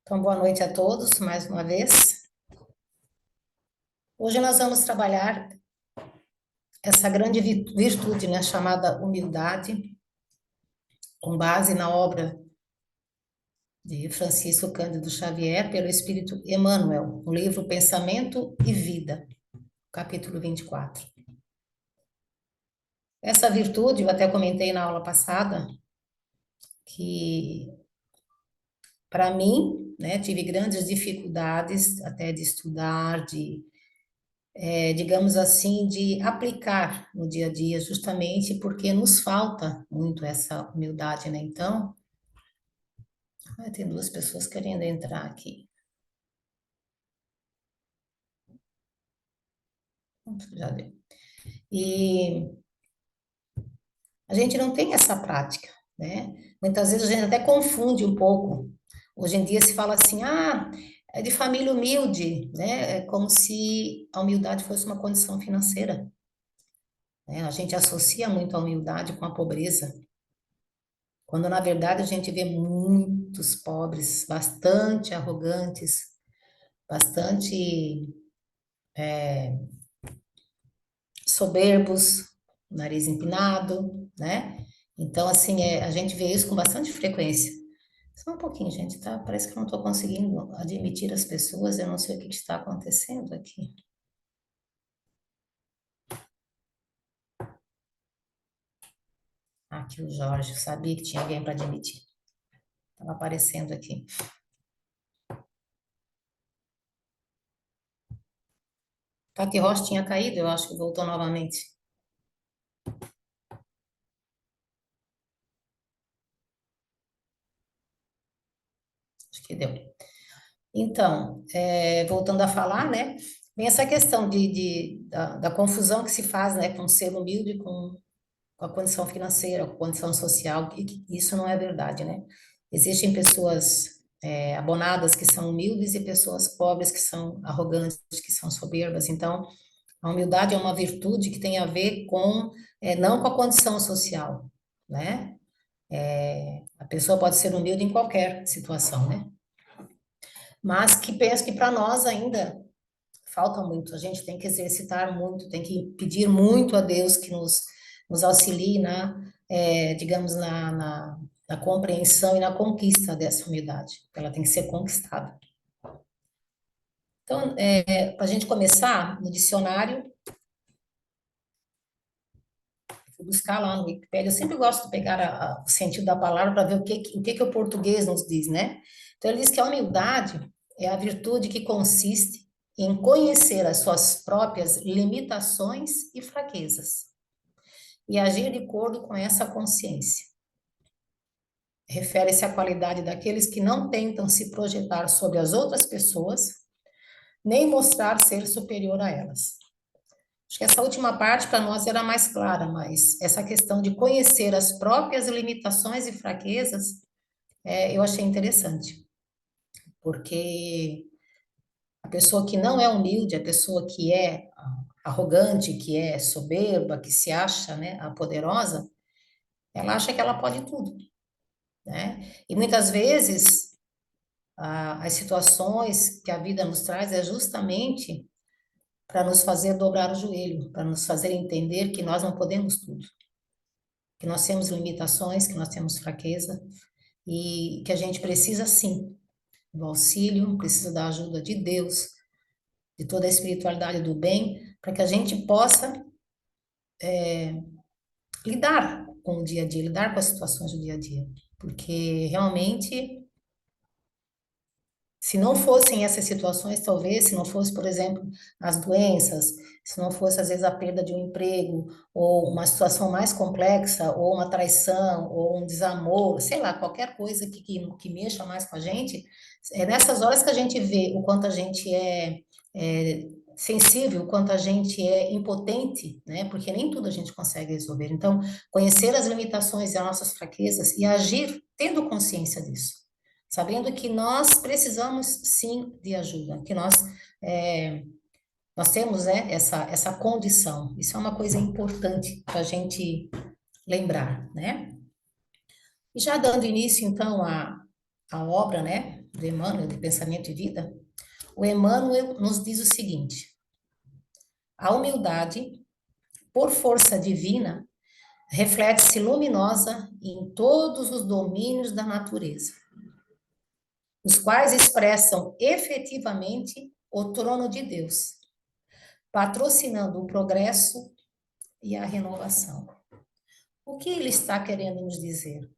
Então, boa noite a todos, mais uma vez. Hoje nós vamos trabalhar essa grande virtude, né, chamada humildade, com base na obra de Francisco Cândido Xavier, pelo Espírito Emmanuel, no livro Pensamento e Vida, capítulo 24. Essa virtude, eu até comentei na aula passada, que para mim, né, tive grandes dificuldades até de estudar, digamos assim, de aplicar no dia a dia, justamente porque nos falta muito essa humildade, né? Então, tem duas pessoas querendo entrar aqui. Já deu. E a gente não tem essa prática, né? Muitas vezes a gente até confunde um pouco. Hoje em dia se fala assim, é de família humilde, né? É como se a humildade fosse uma condição financeira, né? A gente associa muito a humildade com a pobreza, quando na verdade a gente vê muitos pobres, bastante arrogantes, bastante soberbos, nariz empinado, né? Então, assim, a gente vê isso com bastante frequência. Só um pouquinho, gente, tá? Parece que eu não estou conseguindo admitir as pessoas, eu não sei o que está acontecendo aqui. Aqui o Jorge, eu sabia que tinha alguém para admitir. Estava aparecendo aqui. Tati Rocha tinha caído, eu acho que voltou novamente. Acho que deu. Então, voltando a falar, né? Vem essa questão da confusão que se faz, né, com o ser humilde, com a condição financeira, com a condição social, e que isso não é verdade, né? Existem pessoas abonadas que são humildes e pessoas pobres que são arrogantes, que são soberbas. Então, a humildade é uma virtude que tem a ver com, não com a condição social, né? A pessoa pode ser humilde em qualquer situação, né? Mas que penso que para nós ainda falta muito, a gente tem que exercitar muito, tem que pedir muito a Deus que nos auxilie digamos, na compreensão e na conquista dessa humildade. Ela tem que ser conquistada. Então, para a gente começar, no dicionário, fui buscar lá no Wikipedia, eu sempre gosto de pegar o sentido da palavra para ver o que o português nos diz, né? Então, ele diz que a humildade é a virtude que consiste em conhecer as suas próprias limitações e fraquezas e agir de acordo com essa consciência. Refere-se à qualidade daqueles que não tentam se projetar sobre as outras pessoas, nem mostrar ser superior a elas. Acho que essa última parte para nós era mais clara, mas essa questão de conhecer as próprias limitações e fraquezas, eu achei interessante, porque a pessoa que não é humilde, a pessoa que é arrogante, que é soberba, que se acha, né, a poderosa, ela acha que ela pode tudo, né? E muitas vezes as situações que a vida nos traz é justamente para nos fazer dobrar o joelho, para nos fazer entender que nós não podemos tudo, que nós temos limitações, que nós temos fraqueza e que a gente precisa sim do auxílio, precisa da ajuda de Deus, de toda a espiritualidade do bem, para que a gente possa lidar com o dia a dia, lidar com as situações do dia a dia, porque realmente se não fossem essas situações, talvez, se não fosse, por exemplo, as doenças, se não fosse, às vezes, a perda de um emprego, ou uma situação mais complexa, ou uma traição, ou um desamor, sei lá, qualquer coisa que mexa mais com a gente, é nessas horas que a gente vê o quanto a gente é sensível, o quanto a gente é impotente, né? Porque nem tudo a gente consegue resolver. Então, conhecer as limitações e as nossas fraquezas e agir tendo consciência disso, sabendo que nós precisamos sim de ajuda, que nós temos, né, essa condição. Isso é uma coisa importante para a gente lembrar, né? E já dando início, então, à obra, né? do Emmanuel, de Pensamento e Vida, o Emmanuel nos diz o seguinte: a humildade, por força divina, reflete-se luminosa em todos os domínios da natureza, os quais expressam efetivamente o trono de Deus, patrocinando o progresso e a renovação. O que ele está querendo nos dizer?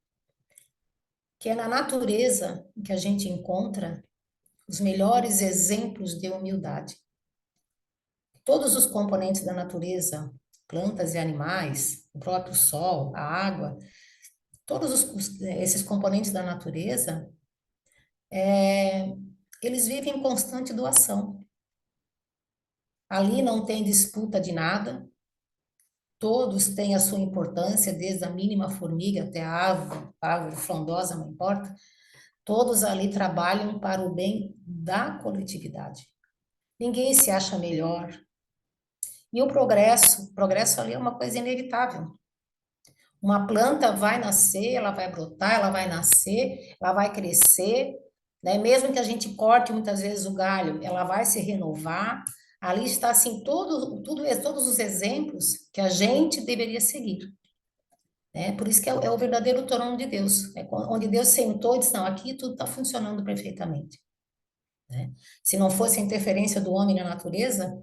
Que é na natureza que a gente encontra os melhores exemplos de humildade. Todos os componentes da natureza, plantas e animais, o próprio sol, a água, todos esses componentes da natureza, eles vivem em constante doação. Ali não tem disputa de nada, todos têm a sua importância, desde a mínima formiga até a árvore frondosa, não importa. Todos ali trabalham para o bem da coletividade. Ninguém se acha melhor. E o progresso ali é uma coisa inevitável. Uma planta vai nascer, ela vai brotar, ela vai nascer, ela vai crescer, né? Mesmo que a gente corte muitas vezes o galho, ela vai se renovar. Ali está assim todos os exemplos que a gente deveria seguir, né? Por isso que é o verdadeiro trono de Deus, onde Deus sentou e disse, não, aqui tudo está funcionando perfeitamente, né? Se não fosse a interferência do homem na natureza,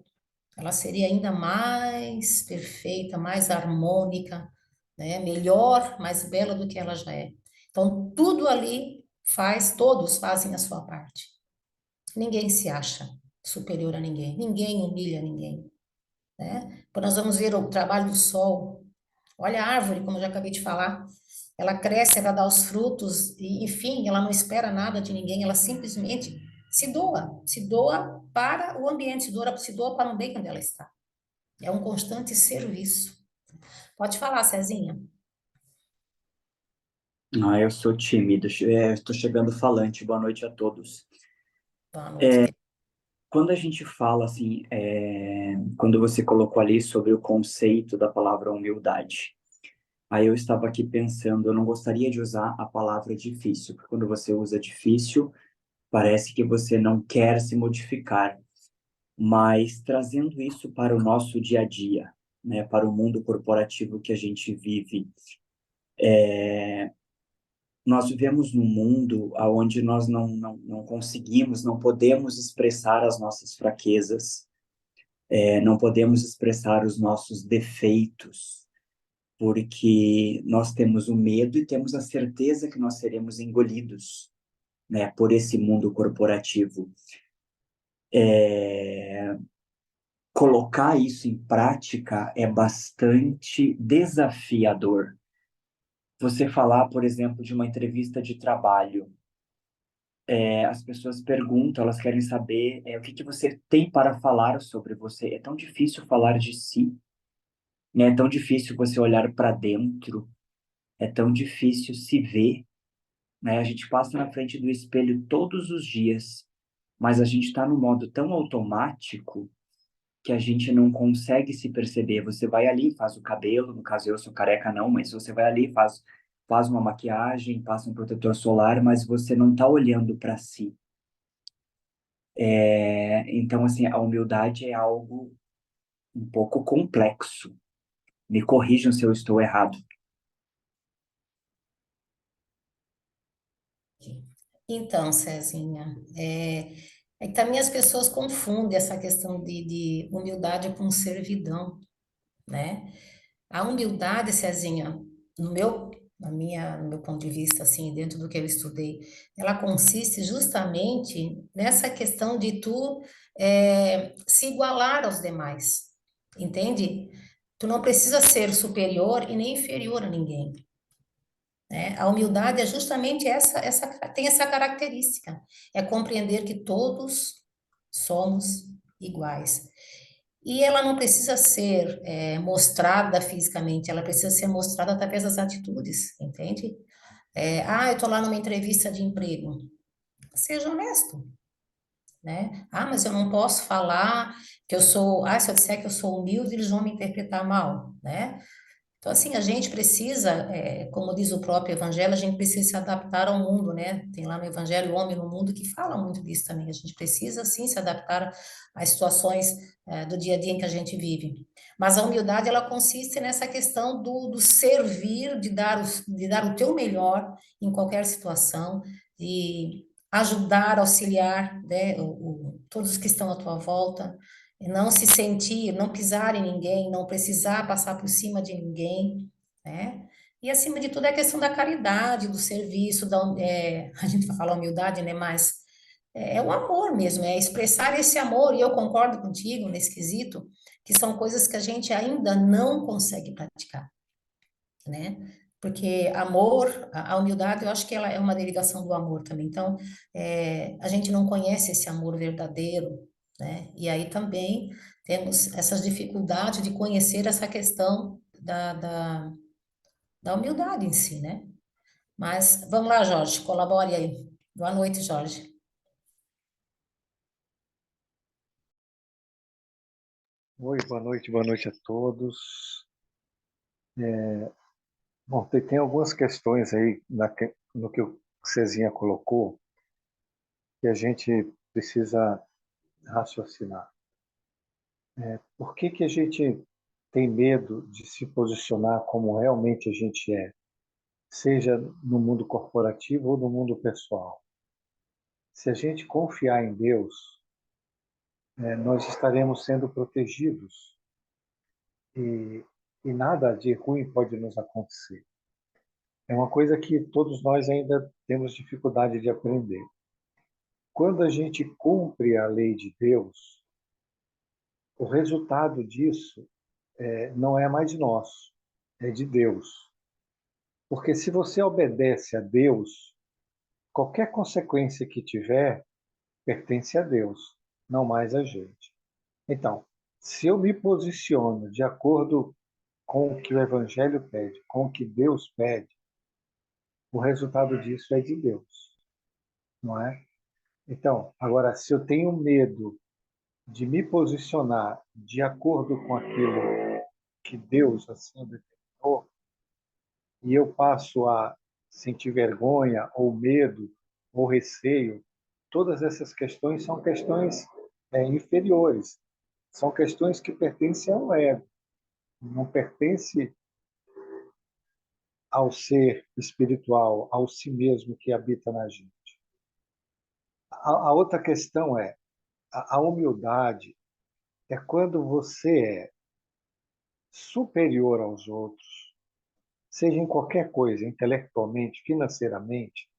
ela seria ainda mais perfeita, mais harmônica, né? Melhor, mais bela do que ela já é. Então, tudo ali todos fazem a sua parte. Ninguém se acha superior a ninguém, ninguém humilha ninguém, né? Quando nós vamos ver o trabalho do sol, olha a árvore, como eu já acabei de falar, ela cresce, ela dá os frutos, e, enfim, ela não espera nada de ninguém, ela simplesmente se doa para o ambiente, se doa para o ambiente onde ela está. É um constante serviço. Pode falar, Cezinha. Ah, eu sou tímido. Estou chegando falante. Boa noite a todos. Boa noite. Quando a gente fala assim, quando você colocou ali sobre o conceito da palavra humildade, aí eu estava aqui pensando, eu não gostaria de usar a palavra difícil, porque quando você usa difícil, parece que você não quer se modificar, mas trazendo isso para o nosso dia a dia, né, para o mundo corporativo que a gente vive, nós vivemos num mundo onde nós não conseguimos, não podemos expressar as nossas fraquezas, não podemos expressar os nossos defeitos, porque nós temos o medo e temos a certeza que nós seremos engolidos, né, por esse mundo corporativo. Colocar isso em prática é bastante desafiador. Você falar, por exemplo, de uma entrevista de trabalho, as pessoas perguntam, elas querem saber o que que você tem para falar sobre você. É tão difícil falar de si, né? É tão difícil você olhar para dentro, é tão difícil se ver, né? A gente passa na frente do espelho todos os dias, mas a gente está no modo tão automático que a gente não consegue se perceber. Você vai ali, faz o cabelo, no caso eu sou careca não, mas você vai ali, faz uma maquiagem, passa um protetor solar, mas você não está olhando para si. Então, assim, a humildade é algo um pouco complexo. Me corrijam se eu estou errado. Então, Cezinha, é que também as pessoas confundem essa questão de humildade com servidão, né? A humildade, Cezinha, no meu ponto de vista, assim, dentro do que eu estudei, ela consiste justamente nessa questão de tu se igualar aos demais, entende? Tu não precisa ser superior e nem inferior a ninguém, né? A humildade é justamente tem essa característica, é compreender que todos somos iguais. E ela não precisa ser mostrada fisicamente, ela precisa ser mostrada através das atitudes, entende? Eu estou lá numa entrevista de emprego. Seja honesto, né? Mas eu não posso falar que eu sou. Se eu disser que eu sou humilde, eles vão me interpretar mal, né? Então, assim, a gente precisa, como diz o próprio Evangelho, a gente precisa se adaptar ao mundo, né? Tem lá no Evangelho o homem no mundo que fala muito disso também. A gente precisa, sim, se adaptar às situações, do dia a dia em que a gente vive. Mas a humildade, ela consiste nessa questão do servir, de dar o teu melhor em qualquer situação, de ajudar, auxiliar, né, todos os que estão à tua volta, e não se sentir, não pisar em ninguém, não precisar passar por cima de ninguém, né? E acima de tudo é a questão da caridade, do serviço, a gente fala humildade, né? Mas é o amor mesmo, é expressar esse amor, e eu concordo contigo nesse quesito, que são coisas que a gente ainda não consegue praticar, né? Porque amor, a humildade, eu acho que ela é uma derivação do amor também. Então, a gente não conhece esse amor verdadeiro, né? E aí também temos essas dificuldades de conhecer essa questão da humildade em si, né? Mas vamos lá, Jorge, colabore aí. Boa noite, Jorge. Oi, boa noite a todos. Bom, tem algumas questões aí no que o Cezinha colocou que a gente precisa raciocinar. Por que que a gente tem medo de se posicionar como realmente a gente é, seja no mundo corporativo ou no mundo pessoal? Se a gente confiar em Deus, nós estaremos sendo protegidos e, e nada de ruim pode nos acontecer. É uma coisa que todos nós ainda temos dificuldade de aprender. Quando a gente cumpre a lei de Deus, o resultado disso não é mais nosso, é de Deus. Porque se você obedece a Deus, qualquer consequência que tiver pertence a Deus, não mais a gente. Então, se eu me posiciono de acordo com o que o Evangelho pede, com o que Deus pede, o resultado disso é de Deus, não é? Então, agora, se eu tenho medo de me posicionar de acordo com aquilo que Deus assim determinou, e eu passo a sentir vergonha, ou medo, ou receio, todas essas questões são questões inferiores, são questões que pertencem ao ego, não pertence ao ser espiritual, ao si mesmo que habita na gente. A outra questão é a humildade é quando você é superior aos outros, seja em qualquer coisa, intelectualmente, financeiramente,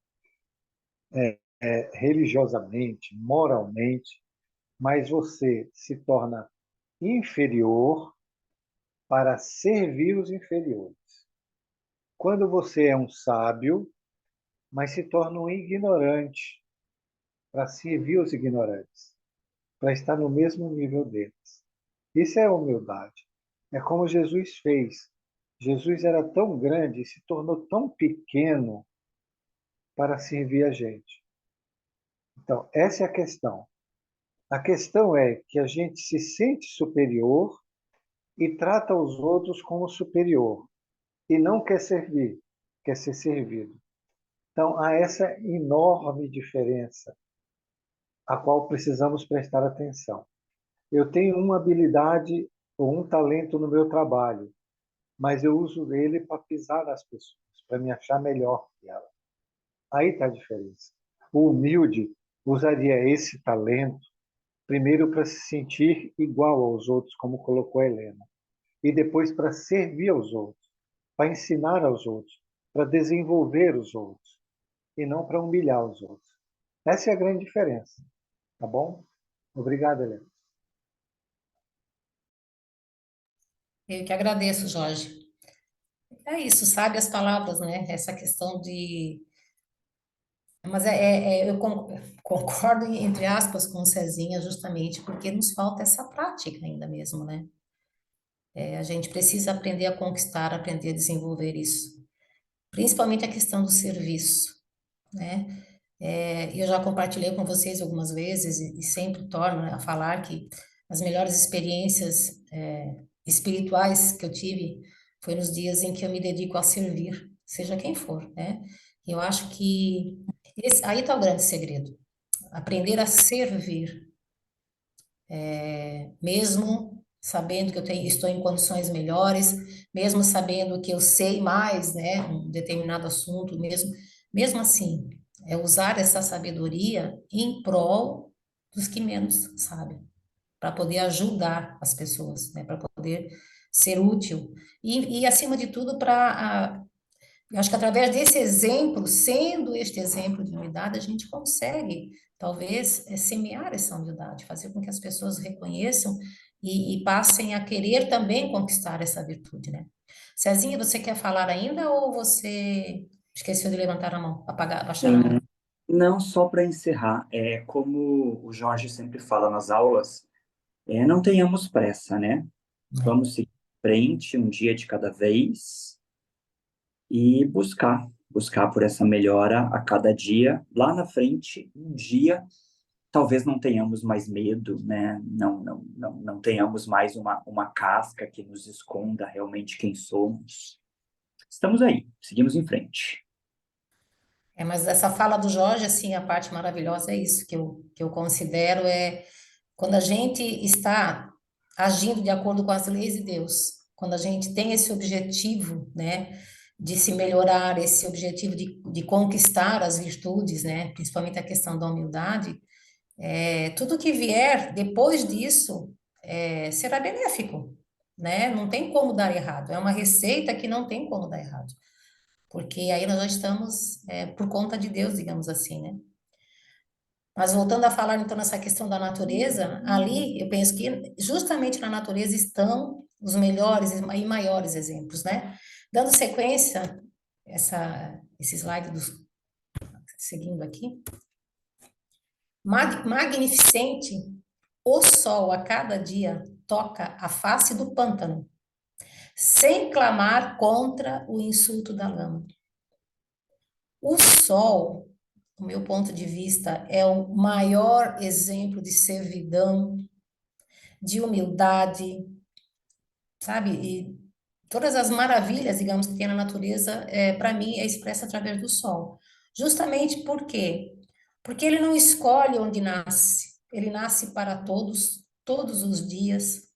religiosamente, moralmente, mas você se torna inferior para servir os inferiores. Quando você é um sábio, mas se torna um ignorante para servir os ignorantes, para estar no mesmo nível deles. Isso é humildade. É como Jesus fez. Jesus era tão grande e se tornou tão pequeno para servir a gente. Então, essa é a questão. A questão é que a gente se sente superior e trata os outros como superior e não quer servir, quer ser servido. Então, há essa enorme diferença a qual precisamos prestar atenção. Eu tenho uma habilidade ou um talento no meu trabalho, mas eu uso ele para pisar nas pessoas, para me achar melhor que elas. Aí está a diferença. O humilde usaria esse talento primeiro para se sentir igual aos outros, como colocou a Helena, e depois para servir aos outros, para ensinar aos outros, para desenvolver os outros, e não para humilhar os outros. Essa é a grande diferença, tá bom? Obrigado, Helena. Eu que agradeço, Jorge. É isso, sabe as palavras, né? Essa questão de. Mas eu concordo, entre aspas, com o Cezinha, justamente porque nos falta essa prática ainda mesmo, né? A gente precisa aprender a conquistar, aprender a desenvolver isso. Principalmente a questão do serviço, né? Eu já compartilhei com vocês algumas vezes e sempre torno, né, a falar que as melhores experiências espirituais que eu tive foi nos dias em que eu me dedico a servir, seja quem for, né? Eu acho que aí está o grande segredo, aprender a servir, mesmo sabendo que estou em condições melhores, mesmo sabendo que eu sei mais, né, um determinado assunto, mesmo assim, é usar essa sabedoria em prol dos que menos sabem, para poder ajudar as pessoas, né, para poder ser útil e acima de tudo, eu acho que através desse exemplo, sendo este exemplo de humildade, a gente consegue, talvez, semear essa humildade, fazer com que as pessoas reconheçam e passem a querer também conquistar essa virtude, né? Cezinha, você quer falar ainda ou você esqueceu de levantar a mão, baixar a mão? Não, só para encerrar, como o Jorge sempre fala nas aulas, não tenhamos pressa, né? Vamos seguir em frente, um dia de cada vez, e buscar por essa melhora a cada dia. Lá na frente, um dia, talvez não tenhamos mais medo, né? Não tenhamos mais uma casca que nos esconda realmente quem somos. Estamos aí, seguimos em frente. Mas essa fala do Jorge, assim, a parte maravilhosa é isso que eu considero quando a gente está agindo de acordo com as leis de Deus, quando a gente tem esse objetivo, né, de se melhorar, esse objetivo de conquistar as virtudes, né, principalmente a questão da humildade, tudo que vier depois disso será benéfico, né? Não tem como dar errado. É uma receita que não tem como dar errado, porque aí nós já estamos por conta de Deus, digamos assim, né? Mas voltando a falar então nessa questão da natureza, ali eu penso que justamente na natureza estão os melhores e maiores exemplos, né? Dando sequência, esse slide seguindo aqui. Magnificente, o sol a cada dia toca a face do pântano, sem clamar contra o insulto da lama. O sol, do meu ponto de vista, é o maior exemplo de servidão, de humildade, sabe? E todas as maravilhas, digamos, que tem na natureza, para mim, é expressa através do sol. Justamente por quê? Porque ele não escolhe onde nasce, ele nasce para todos, todos os dias,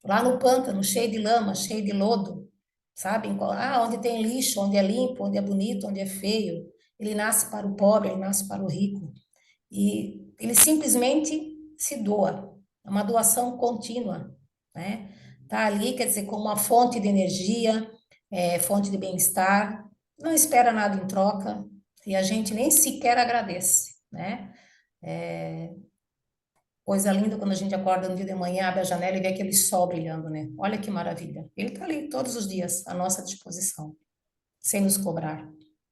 lá no pântano, cheio de lama, cheio de lodo, sabe? Onde tem lixo, onde é limpo, onde é bonito, onde é feio. Ele nasce para o pobre, ele nasce para o rico. E ele simplesmente se doa. É uma doação contínua, né? Tá ali, quer dizer, como uma fonte de energia, fonte de bem-estar, não espera nada em troca e a gente nem sequer agradece, né? Coisa linda quando a gente acorda no dia de manhã, abre a janela e vê aquele sol brilhando, né? Olha que maravilha. Ele está ali todos os dias à nossa disposição, sem nos cobrar,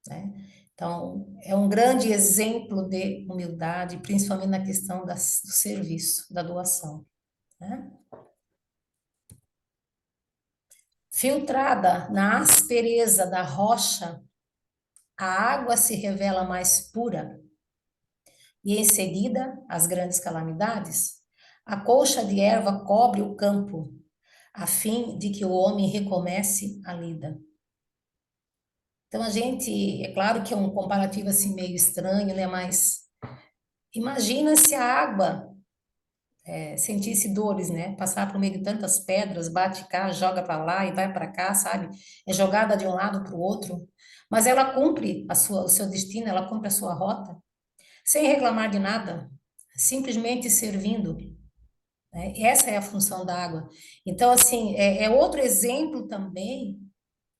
né? Então, é um grande exemplo de humildade, principalmente na questão do serviço, da doação, né? Filtrada na aspereza da rocha, a água se revela mais pura e em seguida as grandes calamidades. A colcha de erva cobre o campo, a fim de que o homem recomece a lida. Então, é claro que é um comparativo assim meio estranho, né? Mas imagina se a água sentisse dores, né? Passar por meio de tantas pedras, bate cá, joga para lá e vai para cá, sabe? É jogada de um lado para o outro, mas ela cumpre o seu destino, ela cumpre a sua rota, sem reclamar de nada, simplesmente servindo, né? Essa é a função da água. Então, assim, é outro exemplo também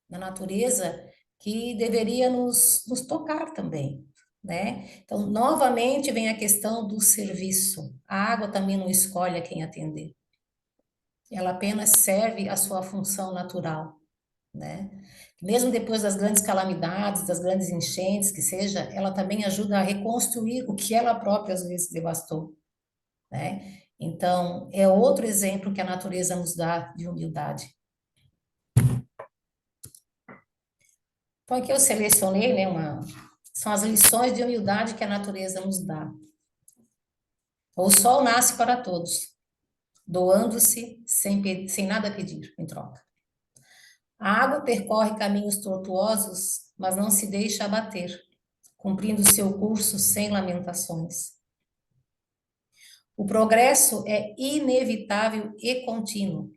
na natureza que deveria nos tocar também, né? Então, novamente vem a questão do serviço. A água também não escolhe a quem atender. Ela apenas serve a sua função natural, né? Mesmo depois das grandes calamidades, das grandes enchentes, que seja, ela também ajuda a reconstruir o que ela própria às vezes devastou, né? Então, é outro exemplo que a natureza nos dá de humildade. Então, aqui eu selecionei, né, são as lições de humildade que a natureza nos dá. O sol nasce para todos, doando-se sem nada pedir em troca. A água percorre caminhos tortuosos, mas não se deixa abater, cumprindo seu curso sem lamentações. O progresso é inevitável e contínuo.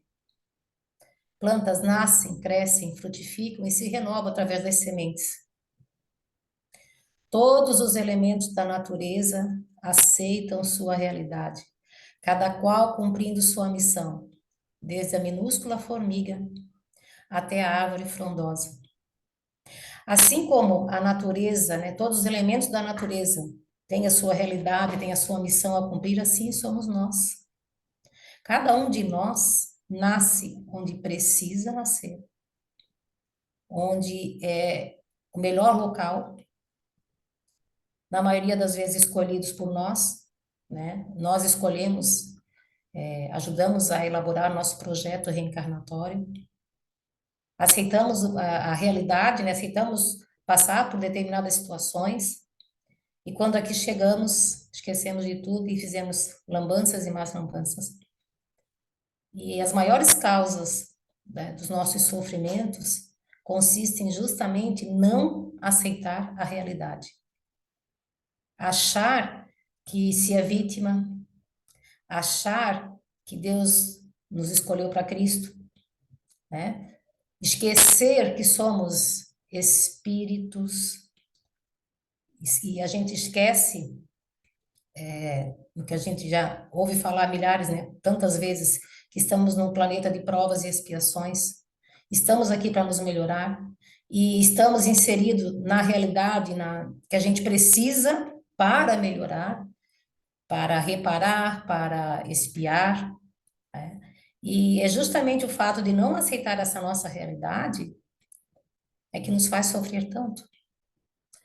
Plantas nascem, crescem, frutificam e se renovam através das sementes. Todos os elementos da natureza aceitam sua realidade, cada qual cumprindo sua missão, desde a minúscula formiga até a árvore frondosa. Assim como a natureza, né, todos os elementos da natureza têm a sua realidade, têm a sua missão a cumprir, assim somos nós. Cada um de nós nasce onde precisa nascer, onde é o melhor local, na maioria das vezes escolhidos por nós, né? Nós escolhemos, ajudamos a elaborar nosso projeto reencarnatório, aceitamos a realidade, né? Aceitamos passar por determinadas situações, e quando aqui chegamos, esquecemos de tudo e fizemos lambanças e mais lambanças. E as maiores causas, né, dos nossos sofrimentos consistem justamente em não aceitar a realidade. Achar que se é vítima, achar que Deus nos escolheu para Cristo, né? Esquecer que somos espíritos, e a gente esquece, o que a gente já ouve falar milhares, né, tantas vezes, que estamos num planeta de provas e expiações, estamos aqui para nos melhorar, e estamos inseridos na realidade que a gente precisa para melhorar, para reparar, para expiar, né? E é justamente o fato de não aceitar essa nossa realidade é que nos faz sofrer tanto.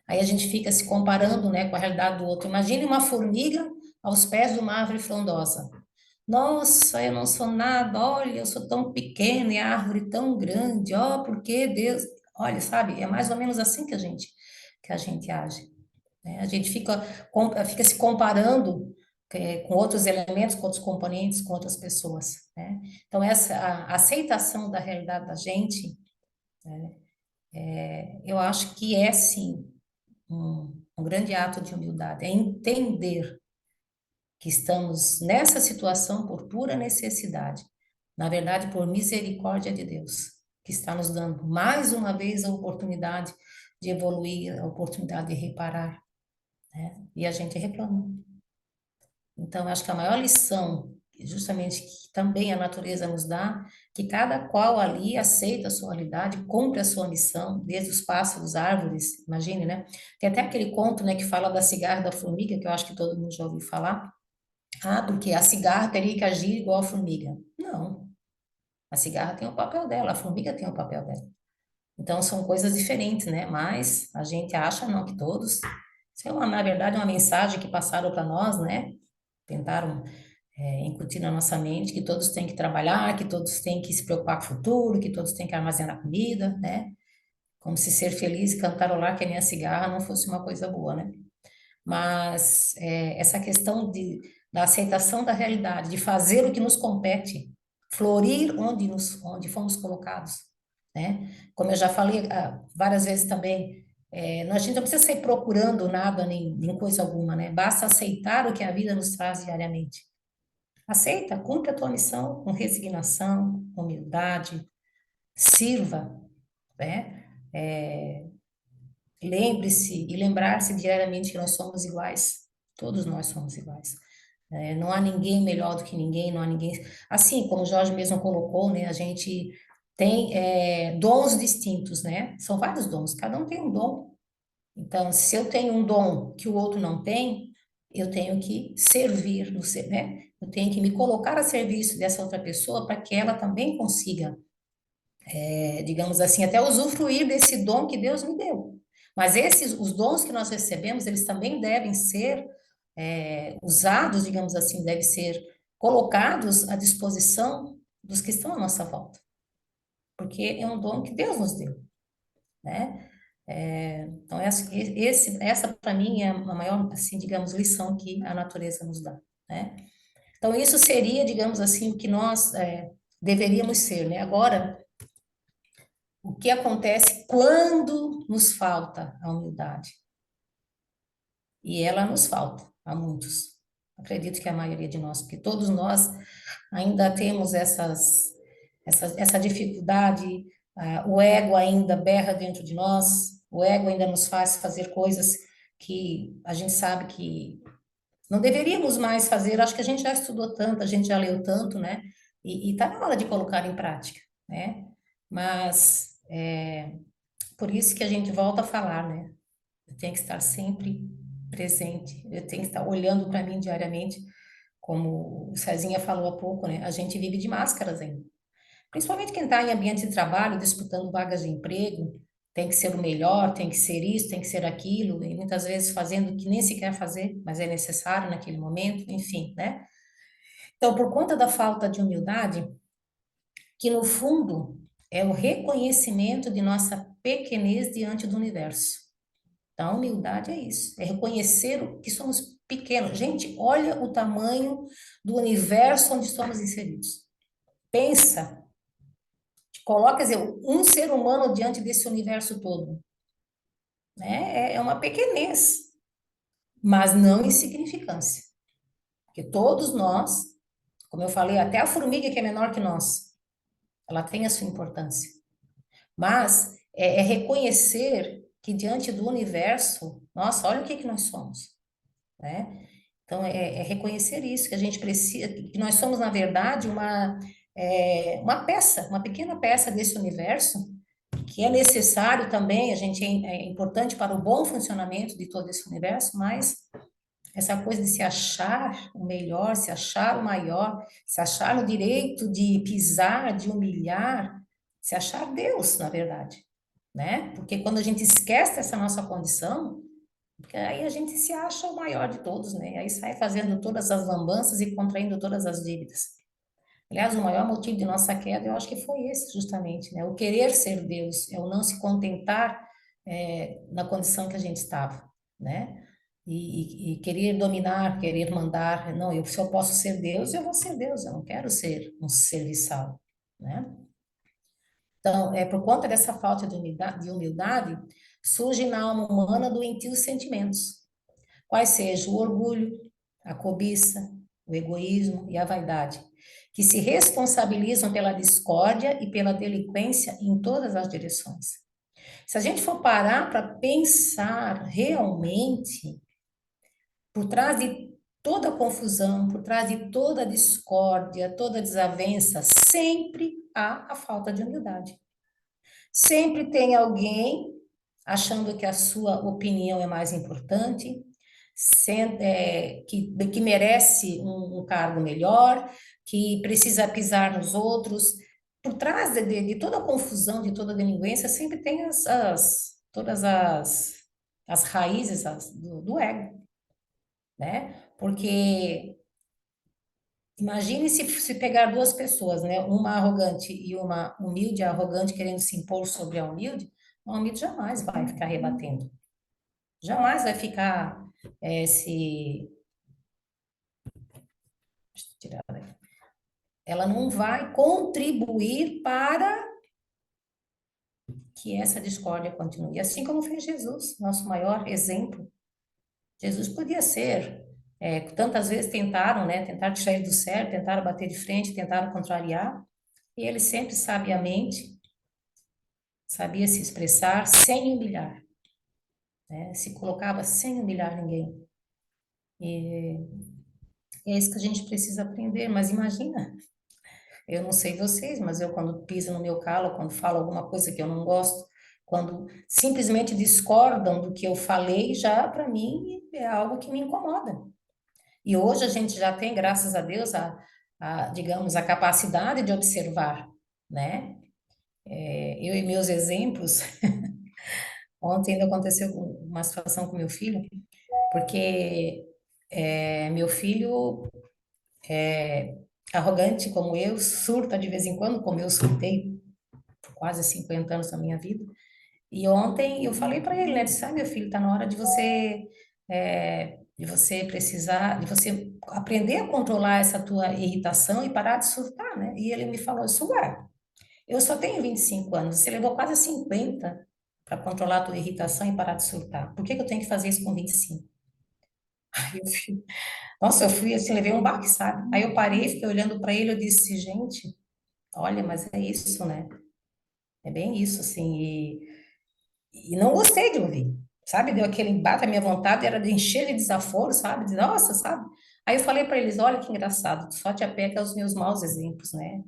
Aí a gente fica se comparando, né, com a realidade do outro. Imagine uma formiga aos pés de uma árvore frondosa. Nossa, eu não sou nada, olha, eu sou tão pequena e a árvore tão grande, ó, por que Deus... Olha, sabe, é mais ou menos assim que a gente age, né? A gente fica se comparando, com outros elementos, com outros componentes, com outras pessoas, né? Então, a aceitação da realidade da gente, eu acho que é, sim, um grande ato de humildade, é entender que estamos nessa situação por pura necessidade, na verdade, por misericórdia de Deus, que está nos dando mais uma vez a oportunidade de evoluir, a oportunidade de reparar, né? E a gente reclama. Então, acho que a maior lição, justamente que também a natureza nos dá, que cada qual ali aceita a sua realidade, cumpre a sua missão, desde os pássaros, árvores, imagine, né? Tem até aquele conto, né, que fala da cigarra e da formiga, que eu acho que todo mundo já ouviu falar. Ah, porque a cigarra teria que agir igual a formiga. Não, a cigarra tem o papel dela, a formiga tem o papel dela. Então, são coisas diferentes, né? Mas a gente acha, não, que todos... Sei lá, na verdade, é uma mensagem que passaram para nós, né? Tentaram incutir na nossa mente que todos têm que trabalhar, que todos têm que se preocupar com o futuro, que todos têm que armazenar comida, né? Como se ser feliz e cantarolar que nem a cigarra não fosse uma coisa boa, né? Mas essa questão da aceitação da realidade, de fazer o que nos compete, florir onde fomos colocados, né? Como eu já falei várias vezes também, a gente não precisa sair procurando nada nem coisa alguma, né? Basta aceitar o que a vida nos traz diariamente. Aceita, cumpre a tua missão com resignação, humildade, sirva, né? Lembre-se e lembrar-se diariamente que nós somos iguais. Todos nós somos iguais. Não há ninguém melhor do que ninguém, não há ninguém. Assim, como o Jorge mesmo colocou, né? A gente tem dons distintos, né? São vários dons, cada um tem um dom. Então, se eu tenho um dom que o outro não tem, eu tenho que servir, né? Eu tenho que me colocar a serviço dessa outra pessoa para que ela também consiga, digamos assim, até usufruir desse dom que Deus me deu. Mas os dons que nós recebemos, eles também devem ser usados, digamos assim, devem ser colocados à disposição dos que estão à nossa volta. Porque é um dom que Deus nos deu, né? Então, essa para mim é a maior, assim, digamos, lição que a natureza nos dá, né? Então, isso seria, digamos assim, o que nós deveríamos ser, né? Agora, o que acontece quando nos falta a humildade. E ela nos falta a muitos. Acredito que a maioria de nós, porque todos nós ainda temos essa dificuldade, o ego ainda berra dentro de nós, o ego ainda nos faz fazer coisas que a gente sabe que não deveríamos mais fazer. Acho que a gente já estudou tanto, a gente já leu tanto, né? E está na hora de colocar em prática, né? Mas por isso que a gente volta a falar, né? Eu tenho que estar sempre presente, eu tenho que estar olhando para mim diariamente, como o Cezinha falou há pouco, né? A gente vive de máscaras ainda. Principalmente quem está em ambiente de trabalho, disputando vagas de emprego, tem que ser o melhor, tem que ser isso, tem que ser aquilo, e muitas vezes fazendo o que nem se quer fazer, mas é necessário naquele momento, enfim, né? Então, por conta da falta de humildade, que no fundo é o reconhecimento de nossa pequenez diante do universo. Então, a humildade é isso, é reconhecer que somos pequenos. Gente, olha o tamanho do universo onde estamos inseridos. Pensa, coloca, quer dizer, um ser humano diante desse universo todo, né? É uma pequenez, mas não insignificância. Porque todos nós, como eu falei, até a formiga que é menor que nós, ela tem a sua importância. Mas é reconhecer que diante do universo, nossa, olha o que nós somos, né? Então, é reconhecer isso, que a gente precisa, que nós somos, na verdade, uma peça, uma pequena peça desse universo, que é necessário também, a gente é importante para o bom funcionamento de todo esse universo, mas essa coisa de se achar o melhor, se achar o maior, se achar no direito de pisar, de humilhar, se achar Deus, na verdade, né? Porque quando a gente esquece essa nossa condição, porque aí a gente se acha o maior de todos, né? Aí sai fazendo todas as lambanças e contraindo todas as dívidas. Aliás, o maior motivo de nossa queda, eu acho que foi esse, justamente, né? O querer ser Deus, é o não se contentar na condição que a gente estava, né? E querer dominar, querer mandar. Não, se eu posso ser Deus, eu vou ser Deus, eu não quero ser um serviçal, né? Então, por conta dessa falta de humildade, surge na alma humana doentios sentimentos, quais sejam o orgulho, a cobiça, o egoísmo e a vaidade, que se responsabilizam pela discórdia e pela delinquência em todas as direções. Se a gente for parar para pensar realmente, por trás de toda a confusão, por trás de toda a discórdia, toda a desavença, sempre há a falta de humildade. Sempre tem alguém achando que a sua opinião é mais importante, que merece um cargo melhor, que precisa pisar nos outros. Por trás de toda a confusão, de toda a delinquência, sempre tem todas as raízes do ego, né? Porque imagine se pegar duas pessoas, né? Uma arrogante e uma humilde, a arrogante querendo se impor sobre a humilde, a humilde jamais vai ficar rebatendo. Jamais vai ficar se. Deixa eu tirar daqui. Ela não vai contribuir para que essa discórdia continue. Assim como fez Jesus, nosso maior exemplo. Jesus podia ser. Tantas vezes tentaram, né? Tentaram tirar ele do sério, tentaram bater de frente, tentaram contrariar. E ele sempre sabiamente sabia se expressar sem humilhar, né? Se colocava sem humilhar ninguém. E é isso que a gente precisa aprender. Mas imagina, eu não sei vocês, mas eu quando piso no meu calo, quando falo alguma coisa que eu não gosto, quando simplesmente discordam do que eu falei, já para mim é algo que me incomoda. E hoje a gente já tem, graças a Deus, digamos, a capacidade de observar, né? Eu e meus exemplos, ontem ainda aconteceu uma situação com meu filho, porque meu filho arrogante como eu, surta de vez em quando, como eu surtei por quase 50 anos da minha vida. E ontem eu falei para ele, né? Disse, meu filho, tá na hora de você precisar, de você aprender a controlar essa tua irritação e parar de surtar, né? E ele me falou isso, ué, Eu só tenho 25 anos, você levou quase 50 para controlar a tua irritação e parar de surtar. Por que que eu tenho que fazer isso com 25? Aí eu fui, nossa, eu fui assim, levei um baque, sabe? Aí eu parei, fiquei olhando para ele, eu disse, gente, olha, mas é isso, né? É bem isso, assim, e não gostei de ouvir, sabe? Deu aquele embate, a minha vontade era de encher de desaforo, sabe? De, nossa, sabe? Aí eu falei para eles, olha que engraçado, tu só te apega aos meus maus exemplos, né?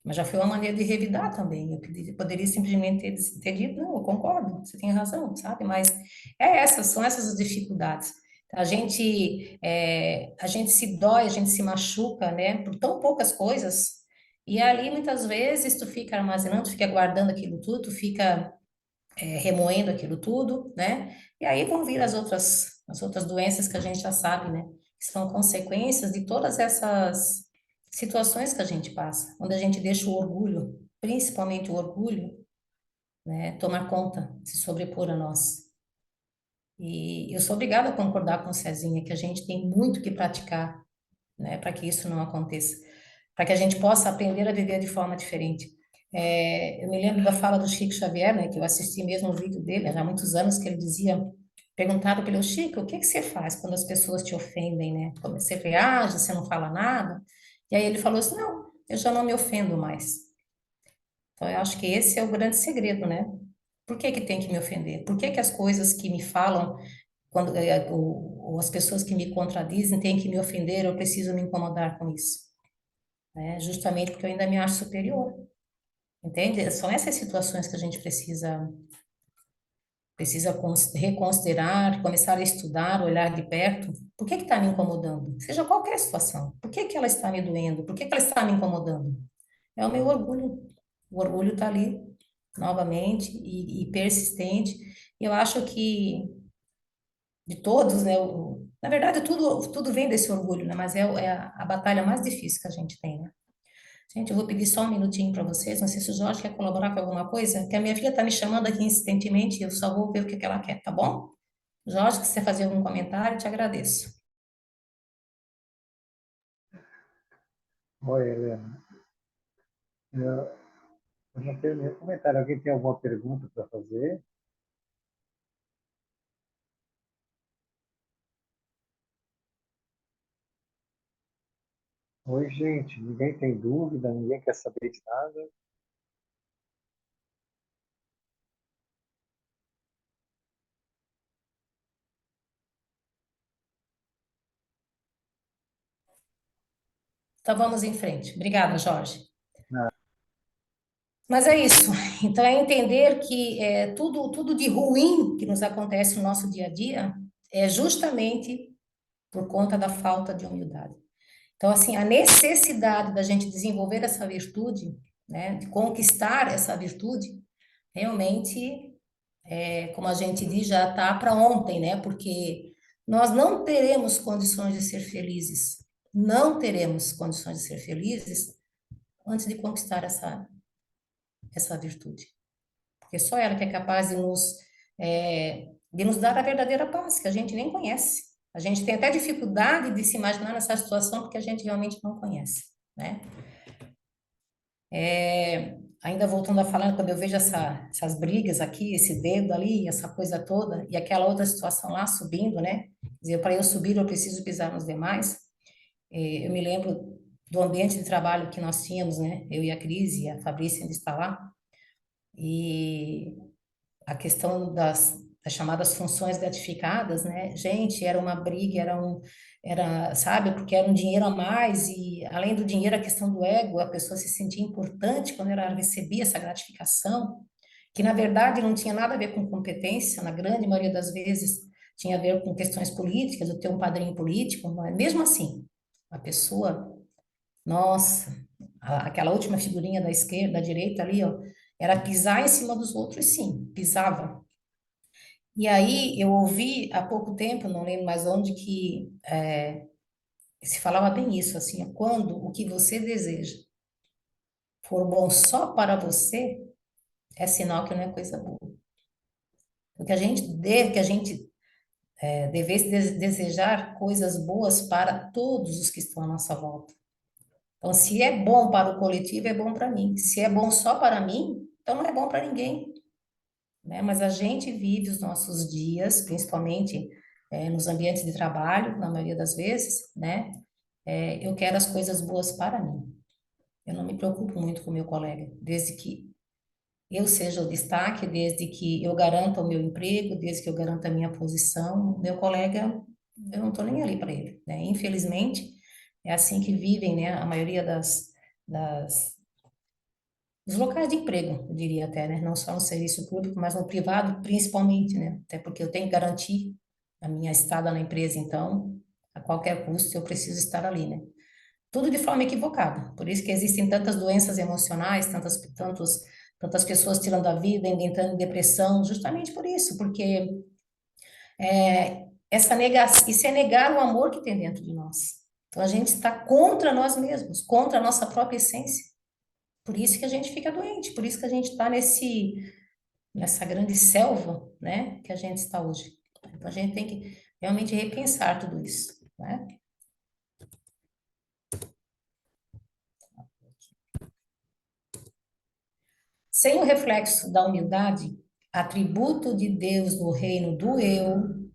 Mas já foi uma maneira de revidar também. Poderia simplesmente ter dito, não, eu concordo, você tem razão, sabe? Mas são essas as dificuldades. A gente se dói, a gente se machuca, né? Por tão poucas coisas. E ali, muitas vezes, tu fica armazenando, tu fica guardando aquilo tudo, tu fica remoendo aquilo tudo, né? E aí vão vir as outras doenças que a gente já sabe, né? Que são consequências de todas essas situações que a gente passa, onde a gente deixa o orgulho, principalmente o orgulho, né, tomar conta, se sobrepor a nós. E eu sou obrigada a concordar com o Cezinha que a gente tem muito que praticar, né, para que isso não aconteça, para que a gente possa aprender a viver de forma diferente. Eu me lembro da fala do Chico Xavier, né, que eu assisti mesmo o vídeo dele, há muitos anos, que ele dizia, perguntado pelo Chico, o que que você faz quando as pessoas te ofendem, né? Como você reage, você não fala nada? E aí ele falou assim, não, eu já não me ofendo mais. Então, eu acho que esse é o grande segredo, né? Por que que tem que me ofender? Por que que as coisas que me falam, ou as pessoas que me contradizem têm que me ofender, eu preciso me incomodar com isso, né? Justamente porque eu ainda me acho superior, entende? São essas situações que a gente precisa reconsiderar, começar a estudar, olhar de perto. Por que que está me incomodando? Seja qualquer situação. Por que que ela está me doendo? Por que que ela está me incomodando? É o meu orgulho. O orgulho está ali novamente e persistente. E eu acho que de todos, né? Na verdade, tudo vem desse orgulho, né? Mas é a batalha mais difícil que a gente tem, né? Gente, eu vou pedir só um minutinho para vocês. Não sei se o Jorge quer colaborar com alguma coisa, que a minha filha está me chamando aqui insistentemente e eu só vou ver o que que ela quer, tá bom? Jorge, se você fazer algum comentário, te agradeço. Oi, Helena. Eu não tenho nenhum comentário. Alguém tem alguma pergunta para fazer? Oi, gente. Ninguém tem dúvida? Ninguém quer saber de nada? Então vamos em frente. Obrigada, Jorge. Nada. Mas é isso. Então é entender que tudo de ruim que nos acontece no nosso dia a dia é justamente por conta da falta de humildade. Então, assim, a necessidade da gente desenvolver essa virtude, né, de conquistar essa virtude, realmente, como a gente diz, já está para ontem, né? Porque nós não teremos condições de ser felizes, não teremos condições de ser felizes antes de conquistar essa virtude. Porque só ela que é capaz de nos dar a verdadeira paz, que a gente nem conhece. A gente tem até dificuldade de se imaginar nessa situação porque a gente realmente não conhece, né? Ainda voltando a falar, quando eu vejo essas brigas aqui, esse dedo ali, essa coisa toda, e aquela outra situação lá subindo, né? Quer dizer, para eu subir, eu preciso pisar nos demais. Eu me lembro do ambiente de trabalho que nós tínhamos, né? Eu e a Cris e a Fabrícia ainda está lá. E a questão das chamadas funções gratificadas, né? Gente, era uma briga, sabe, porque era um dinheiro a mais e além do dinheiro, a questão do ego, a pessoa se sentia importante quando ela recebia essa gratificação, que na verdade não tinha nada a ver com competência, na grande maioria das vezes tinha a ver com questões políticas, eu ter um padrinho político, mas mesmo assim, a pessoa, nossa, aquela última figurinha da esquerda, da direita ali, ó, era pisar em cima dos outros, sim, pisava. E aí eu ouvi há pouco tempo, não lembro mais onde, que se falava bem isso, assim, ó, quando o que você deseja for bom só para você, é sinal que não é coisa boa. Porque que a gente devesse desejar coisas boas para todos os que estão à nossa volta. Então, se é bom para o coletivo, é bom para mim. Se é bom só para mim, então não é bom para ninguém, né? Mas a gente vive os nossos dias, principalmente nos ambientes de trabalho, na maioria das vezes, né? Eu quero as coisas boas para mim. Eu não me preocupo muito com o meu colega, desde que eu seja o destaque, desde que eu garanta o meu emprego, desde que eu garanta a minha posição. Meu colega, eu não estou nem ali para ele, né? Infelizmente, é assim que vivem, né? A maioria das dos locais de emprego, eu diria até, né? Não só no serviço público, mas no privado, principalmente, né? Até porque eu tenho que garantir a minha estada na empresa, então, a qualquer custo, eu preciso estar ali, né? Tudo de forma equivocada. Por isso que existem tantas doenças emocionais, tantas pessoas tirando a vida, entrando em depressão, justamente por isso, porque isso é negar o amor que tem dentro de nós. Então, a gente está contra nós mesmos, contra a nossa própria essência. Por isso que a gente fica doente, por isso que a gente está nessa grande selva, né, que a gente está hoje. Então, a gente tem que realmente repensar tudo isso, né? Sem o reflexo da humildade, atributo de Deus no reino do eu,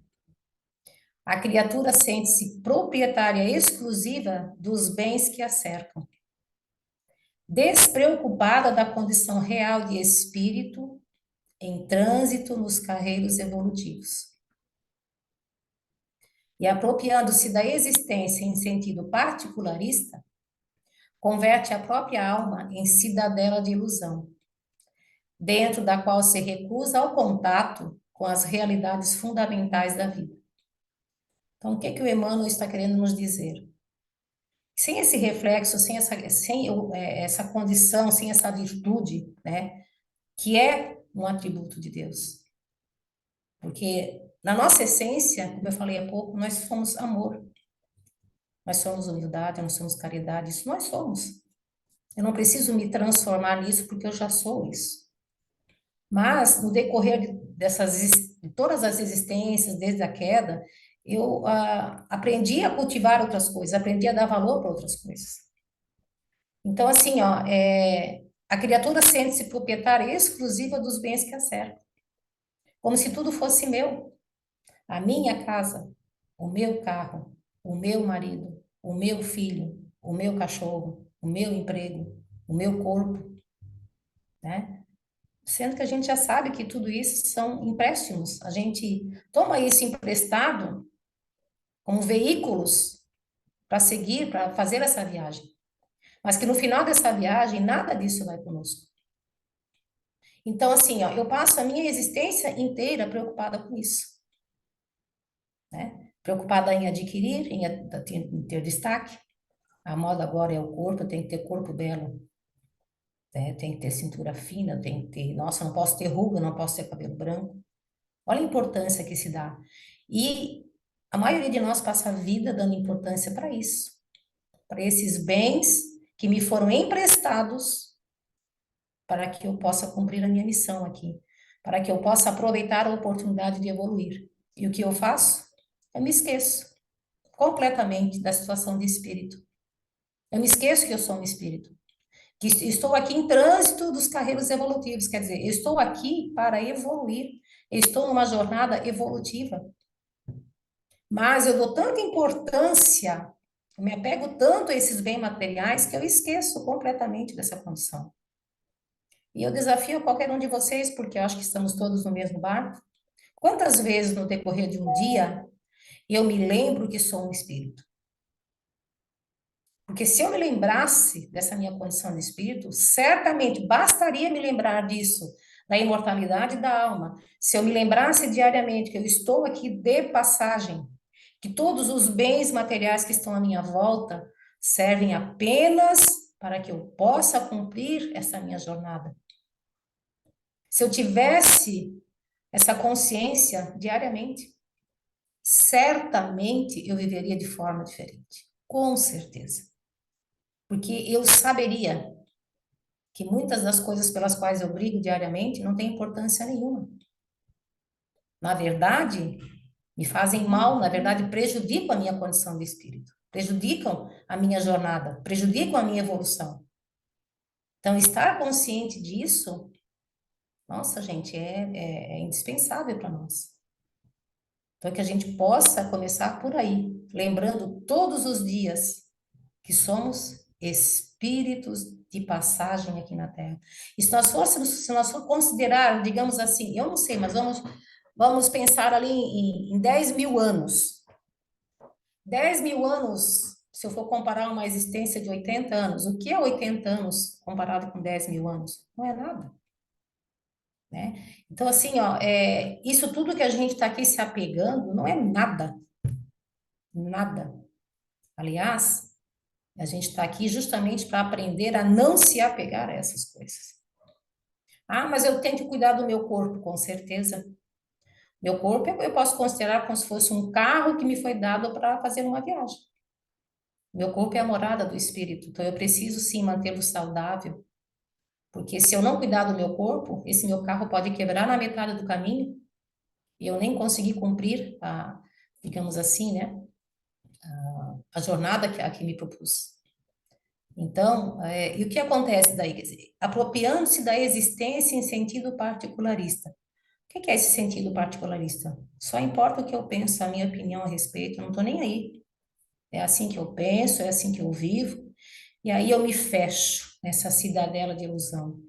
a criatura sente-se proprietária exclusiva dos bens que a cercam, despreocupada da condição real de espírito em trânsito nos carreiros evolutivos. E apropriando-se da existência em sentido particularista, converte a própria alma em cidadela de ilusão, dentro da qual se recusa ao contato com as realidades fundamentais da vida. Então, o que que o Emmanuel está querendo nos dizer? Sem esse reflexo, essa condição, sem essa virtude, né, que é um atributo de Deus. Porque na nossa essência, como eu falei há pouco, nós somos amor, nós somos humildade, nós somos caridade, isso nós somos. Eu não preciso me transformar nisso porque eu já sou isso. Mas no decorrer de todas as existências, desde a queda, eu aprendi a cultivar outras coisas, aprendi a dar valor para outras coisas. Então, assim, ó, a criatura sente-se proprietária exclusiva dos bens que a cercam, como se tudo fosse meu. A minha casa, o meu carro, o meu marido, o meu filho, o meu cachorro, o meu emprego, o meu corpo, né? Sendo que a gente já sabe que tudo isso são empréstimos. A gente toma isso emprestado como veículos para seguir, para fazer essa viagem. Mas que no final dessa viagem, nada disso vai conosco. Então, assim, ó, eu passo a minha existência inteira preocupada com isso, né? Preocupada em adquirir, em ter destaque. A moda agora é o corpo, tem que ter corpo belo, né? Tem que ter cintura fina, tem que ter... Nossa, não posso ter ruga, não posso ter cabelo branco. Olha a importância que se dá. E a maioria de nós passa a vida dando importância para isso, para esses bens que me foram emprestados para que eu possa cumprir a minha missão aqui, para que eu possa aproveitar a oportunidade de evoluir. E o que eu faço? Eu me esqueço completamente da situação de espírito. Eu me esqueço que eu sou um espírito, que estou aqui em trânsito dos carreiros evolutivos, quer dizer, eu estou aqui para evoluir, eu estou numa jornada evolutiva. Mas eu dou tanta importância, eu me apego tanto a esses bens materiais que eu esqueço completamente dessa condição. E eu desafio qualquer um de vocês, porque eu acho que estamos todos no mesmo barco. Quantas vezes no decorrer de um dia eu me lembro que sou um espírito? Porque se eu me lembrasse dessa minha condição de espírito, certamente bastaria me lembrar disso, da imortalidade da alma. Se eu me lembrasse diariamente que eu estou aqui de passagem, que todos os bens materiais que estão à minha volta servem apenas para que eu possa cumprir essa minha jornada. Se eu tivesse essa consciência diariamente, certamente eu viveria de forma diferente, com certeza. Porque eu saberia que muitas das coisas pelas quais eu brigo diariamente não têm importância nenhuma. Na verdade, me fazem mal, na verdade, prejudicam a minha condição de espírito. prejudicam a minha jornada, prejudicam a minha evolução. Então, estar consciente disso, nossa, gente, é indispensável para nós. Então, que a gente possa começar por aí, lembrando todos os dias que somos espíritos de passagem aqui na Terra. E se nós for considerar, digamos assim, eu não sei, mas vamos pensar ali em 10 mil anos. 10 mil anos, se eu for comparar uma existência de 80 anos, o que é 80 anos comparado com 10 mil anos? Não é nada, né? Então, assim, ó, isso tudo que a gente está aqui se apegando não é nada, nada. Aliás, a gente está aqui justamente para aprender a não se apegar a essas coisas. Ah, mas eu tenho que cuidar do meu corpo, com certeza. Meu corpo eu posso considerar como se fosse um carro que me foi dado para fazer uma viagem. Meu corpo é a morada do espírito, então eu preciso sim mantê-lo saudável, porque se eu não cuidar do meu corpo, esse meu carro pode quebrar na metade do caminho e eu nem conseguir cumprir digamos assim, né, a jornada a que me propus. Então, e o que acontece daí? Quer dizer, apropriando-se da existência em sentido particularista. O que é esse sentido particularista? Só importa o que eu penso, a minha opinião a respeito, eu não estou nem aí. É assim que eu penso, é assim que eu vivo, e aí eu me fecho nessa cidadela de ilusão.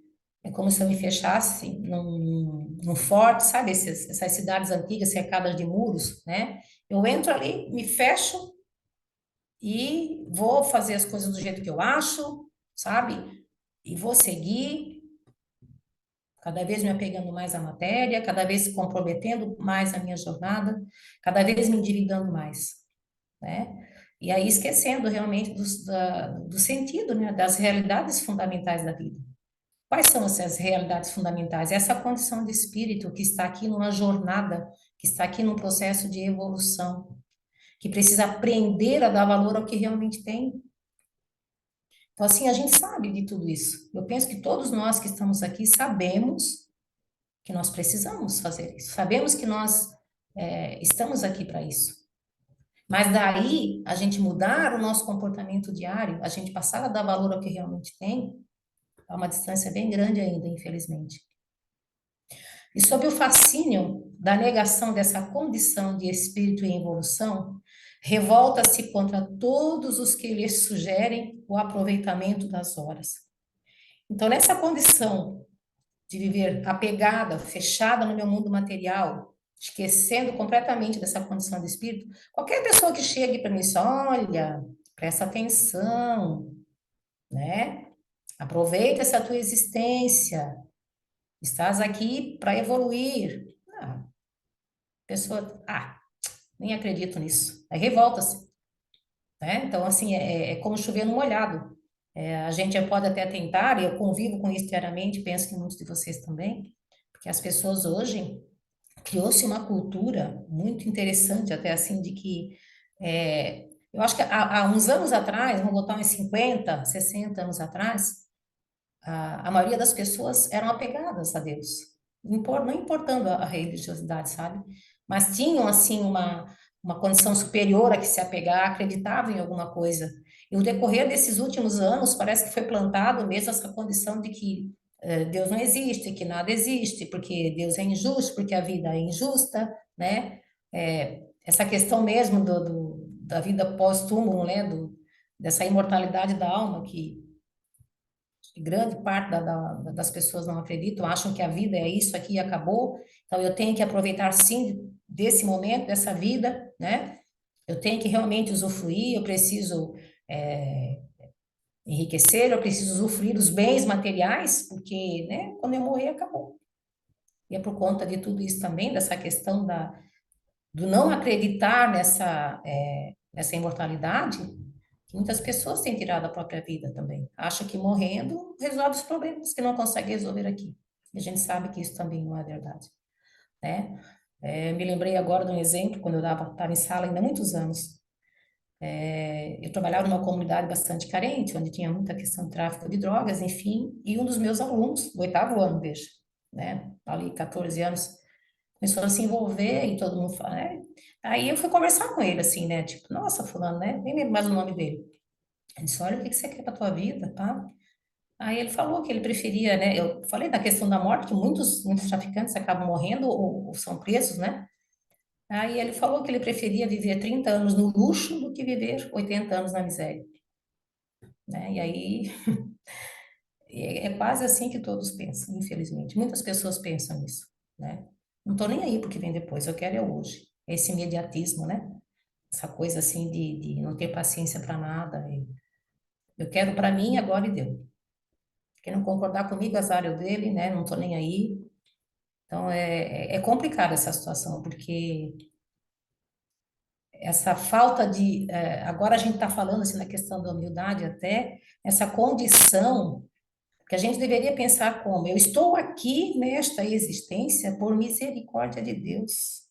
É como se eu me fechasse num forte, sabe, essas cidades antigas cercadas de muros, né? Eu entro ali, me fecho e vou fazer as coisas do jeito que eu acho, sabe? E vou seguir, cada vez me apegando mais à matéria, cada vez comprometendo mais a minha jornada, cada vez me endividando mais, né? E aí esquecendo realmente do sentido, né? Das realidades fundamentais da vida. Quais são essas realidades fundamentais? Essa condição de espírito que está aqui numa jornada, que está aqui num processo de evolução, que precisa aprender a dar valor ao que realmente tem. Então, assim, a gente sabe de tudo isso. Eu penso que todos nós que estamos aqui sabemos que nós precisamos fazer isso. Sabemos que nós estamos aqui para isso. Mas daí, a gente mudar o nosso comportamento diário, a gente passar a dar valor ao que realmente tem, é uma distância bem grande ainda, infelizmente. E sob o fascínio da negação dessa condição de espírito em evolução, revolta-se contra todos os que lhes sugerem o aproveitamento das horas. Então, nessa condição de viver apegada, fechada no meu mundo material, esquecendo completamente dessa condição de espírito, qualquer pessoa que chegue para mim e diz, olha, presta atenção, né? Aproveita essa tua existência, estás aqui para evoluir. Ah, pessoa, nem acredito nisso. Aí revolta-se, né? Então, assim, é como chover no molhado. A gente pode até tentar, e eu convivo com isso diariamente, penso que muitos de vocês também, porque as pessoas hoje criou-se uma cultura muito interessante, até assim, de que eu acho que há uns anos atrás, vamos botar uns 50, 60 anos atrás, a maioria das pessoas eram apegadas a Deus, não importando a religiosidade, sabe? Mas tinham, assim, uma condição superior a que se apegar, acreditavam em alguma coisa. E no decorrer desses últimos anos, parece que foi plantado mesmo essa condição de que Deus não existe, que nada existe, porque Deus é injusto, porque a vida é injusta, né? Essa questão mesmo da vida pós-túmulo, né? Dessa imortalidade da alma que grande parte das pessoas não acreditam, acham que a vida é isso aqui e acabou. Então, eu tenho que aproveitar, sim, desse momento, dessa vida, né? Eu tenho que realmente usufruir, eu preciso enriquecer, eu preciso usufruir dos bens materiais, porque, né, quando eu morrer, acabou. E é por conta de tudo isso também, dessa questão do não acreditar nessa imortalidade, muitas pessoas têm tirado a própria vida também. Acham que morrendo resolve os problemas que não consegue resolver aqui. E a gente sabe que isso também não é verdade, né? Me lembrei agora de um exemplo, quando eu estava em sala ainda há muitos anos. Eu trabalhava numa comunidade bastante carente, onde tinha muita questão de tráfico de drogas, enfim, e um dos meus alunos, do 8º ano, veja, né? Ali, 14 anos, começou a se envolver e todo mundo fala, aí eu fui conversar com ele, assim, né? Tipo, nossa, fulano, né? Nem lembro mais o nome dele. Ele disse, olha, o que que você quer pra tua vida, tá? Aí ele falou que ele preferia, né? Eu falei da questão da morte, que muitos traficantes acabam morrendo ou são presos, né? Aí ele falou que ele preferia viver 30 anos no luxo do que viver 80 anos na miséria, né? E aí é quase assim que todos pensam, infelizmente. Muitas pessoas pensam nisso, né? Não tô nem aí porque vem depois, eu quero é hoje. Esse imediatismo, né? Essa coisa assim de não ter paciência para nada. Eu quero para mim agora e deu. Quem não concordar comigo, azar é o dele, né? Não tô nem aí. Então é complicada essa situação, porque essa falta de. Agora a gente está falando assim na questão da humildade até, essa condição que a gente deveria pensar como: eu estou aqui nesta existência por misericórdia de Deus.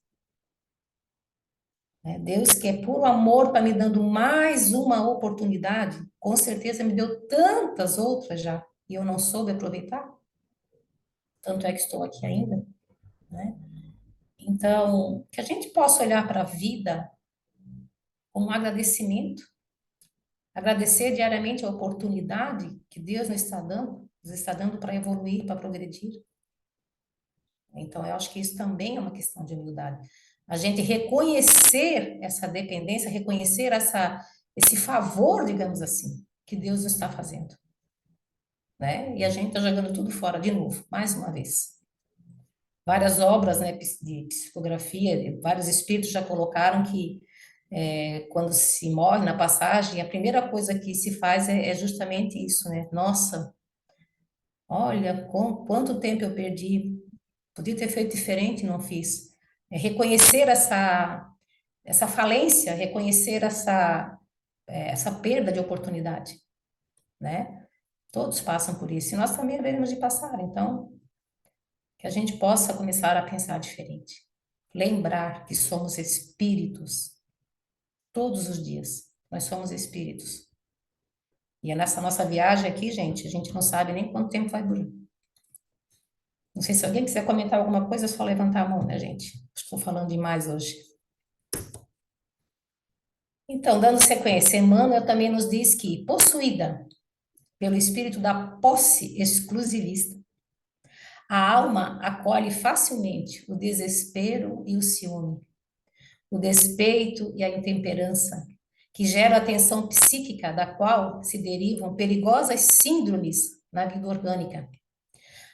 Né? Deus, que é puro amor, está me dando mais uma oportunidade, com certeza me deu tantas outras já, e eu não soube aproveitar, tanto é que estou aqui ainda, né? Então, que a gente possa olhar para a vida com um agradecimento, agradecer diariamente a oportunidade que Deus nos está dando para evoluir, para progredir. Então, eu acho que isso também é uma questão de humildade. A gente reconhecer essa dependência, reconhecer esse favor, digamos assim, que Deus nos está fazendo, né? E a gente está jogando tudo fora de novo, mais uma vez. Várias obras, né, de psicografia, vários espíritos já colocaram que quando se morre na passagem, a primeira coisa que se faz é justamente isso, né? Nossa, olha, quanto tempo eu perdi, podia ter feito diferente, não fiz. É reconhecer essa falência, reconhecer essa perda de oportunidade, né? Todos passam por isso, e nós também devemos de passar, então, que a gente possa começar a pensar diferente. Lembrar que somos espíritos, todos os dias, nós somos espíritos. E é nessa nossa viagem aqui, gente, a gente não sabe nem quanto tempo vai durar. Não sei se alguém quiser comentar alguma coisa, é só levantar a mão, né, gente? Estou falando demais hoje. Então, dando sequência, Emmanuel também nos diz que, possuída pelo espírito da posse exclusivista, a alma acolhe facilmente o desespero e o ciúme, o despeito e a intemperança, que geram a tensão psíquica da qual se derivam perigosas síndromes na vida orgânica,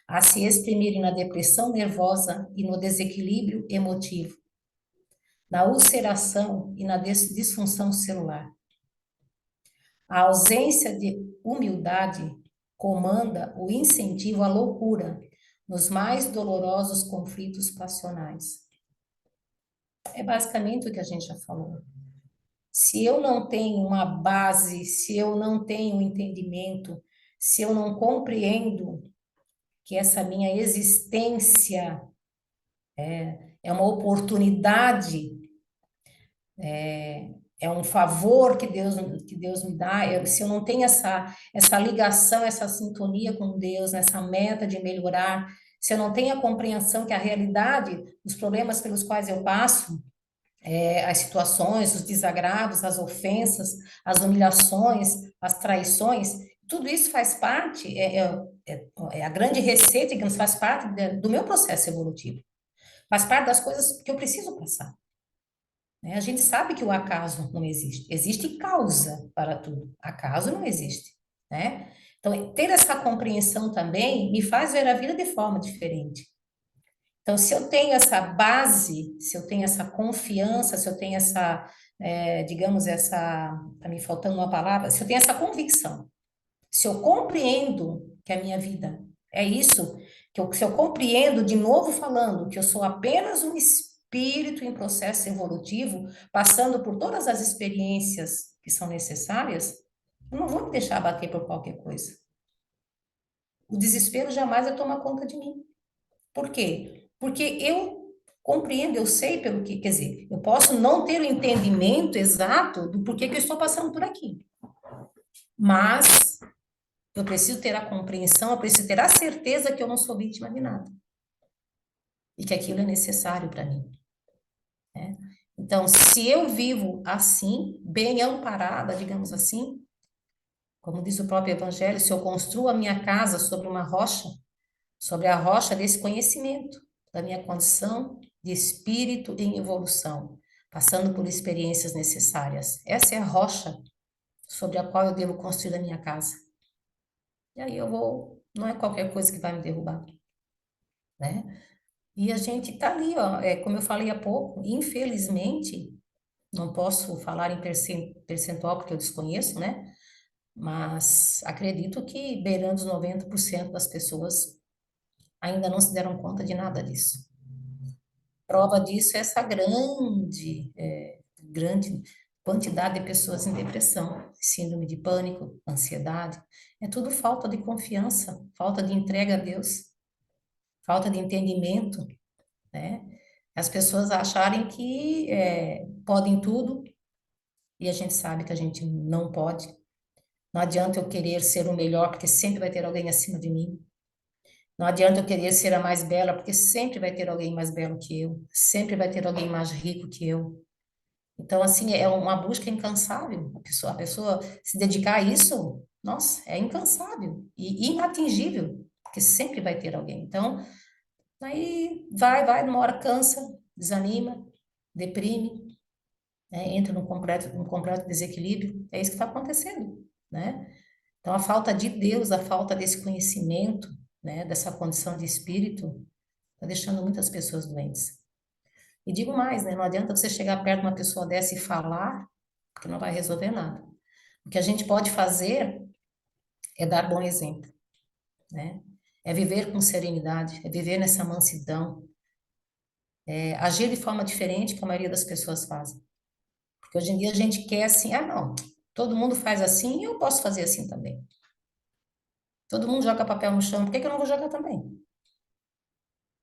a se exprimirem na depressão nervosa e no desequilíbrio emotivo, na ulceração e na disfunção celular. A ausência de humildade comanda o incentivo à loucura nos mais dolorosos conflitos passionais. É basicamente o que a gente já falou. Se eu não tenho uma base, se eu não tenho um entendimento, se eu não compreendo que essa minha existência é uma oportunidade, é um favor que Deus me dá, se eu não tenho essa ligação, essa sintonia com Deus, nessa meta de melhorar, se eu não tenho a compreensão que a realidade, os problemas pelos quais eu passo, as situações, os desagrados, as ofensas, as humilhações, as traições, tudo isso faz parte, é a grande receita, digamos, faz parte do meu processo evolutivo, faz parte das coisas que eu preciso passar. Né? A gente sabe que o acaso não existe, existe causa para tudo, acaso não existe, né? Então, ter essa compreensão também me faz ver a vida de forma diferente. Então, se eu tenho essa base, se eu tenho essa confiança, se eu tenho digamos, tá me faltando uma palavra, se eu tenho essa convicção, se eu compreendo que a minha vida é isso, se eu compreendo, de novo falando, que eu sou apenas um espírito em processo evolutivo, passando por todas as experiências que são necessárias, eu não vou me deixar abater por qualquer coisa. O desespero jamais vai tomar conta de mim. Por quê? Porque eu compreendo, eu sei pelo que, quer dizer, eu posso não ter o entendimento exato do porquê que eu estou passando por aqui. Mas eu preciso ter a compreensão, eu preciso ter a certeza que eu não sou vítima de nada. E que aquilo é necessário para mim. Né? Então, se eu vivo assim, bem amparada, digamos assim, como diz o próprio Evangelho, se eu construo a minha casa sobre a rocha desse conhecimento, da minha condição de espírito em evolução, passando por experiências necessárias. Essa é a rocha sobre a qual eu devo construir a minha casa. E aí eu vou, não é qualquer coisa que vai me derrubar, né? E a gente tá ali, ó, como eu falei há pouco, infelizmente, não posso falar em percentual porque eu desconheço, né? Mas acredito que beirando os 90% das pessoas ainda não se deram conta de nada disso. Prova disso é essa grande quantidade de pessoas em depressão, síndrome de pânico, ansiedade. É tudo falta de confiança, falta de entrega a Deus, falta de entendimento, né? As pessoas acharem que podem tudo e a gente sabe que a gente não pode. Não adianta eu querer ser o melhor, porque sempre vai ter alguém acima de mim. Não adianta eu querer ser a mais bela, porque sempre vai ter alguém mais belo que eu. Sempre vai ter alguém mais rico que eu. Então, assim, é uma busca incansável. A pessoa se dedicar a isso, nossa, é incansável e inatingível, porque sempre vai ter alguém. Então, aí vai, numa hora cansa, desanima, deprime, né? Entra num completo desequilíbrio. É isso que está acontecendo, né? Então, a falta de Deus, a falta desse conhecimento, né, dessa condição de espírito, está deixando muitas pessoas doentes. E digo mais, né, não adianta você chegar perto de uma pessoa dessa e falar, porque não vai resolver nada. O que a gente pode fazer é dar bom exemplo, né? É viver com serenidade, é viver nessa mansidão, é agir de forma diferente que a maioria das pessoas fazem. Porque hoje em dia a gente quer assim, ah, não, todo mundo faz assim, eu posso fazer assim também. Todo mundo joga papel no chão, por que que eu não vou jogar também?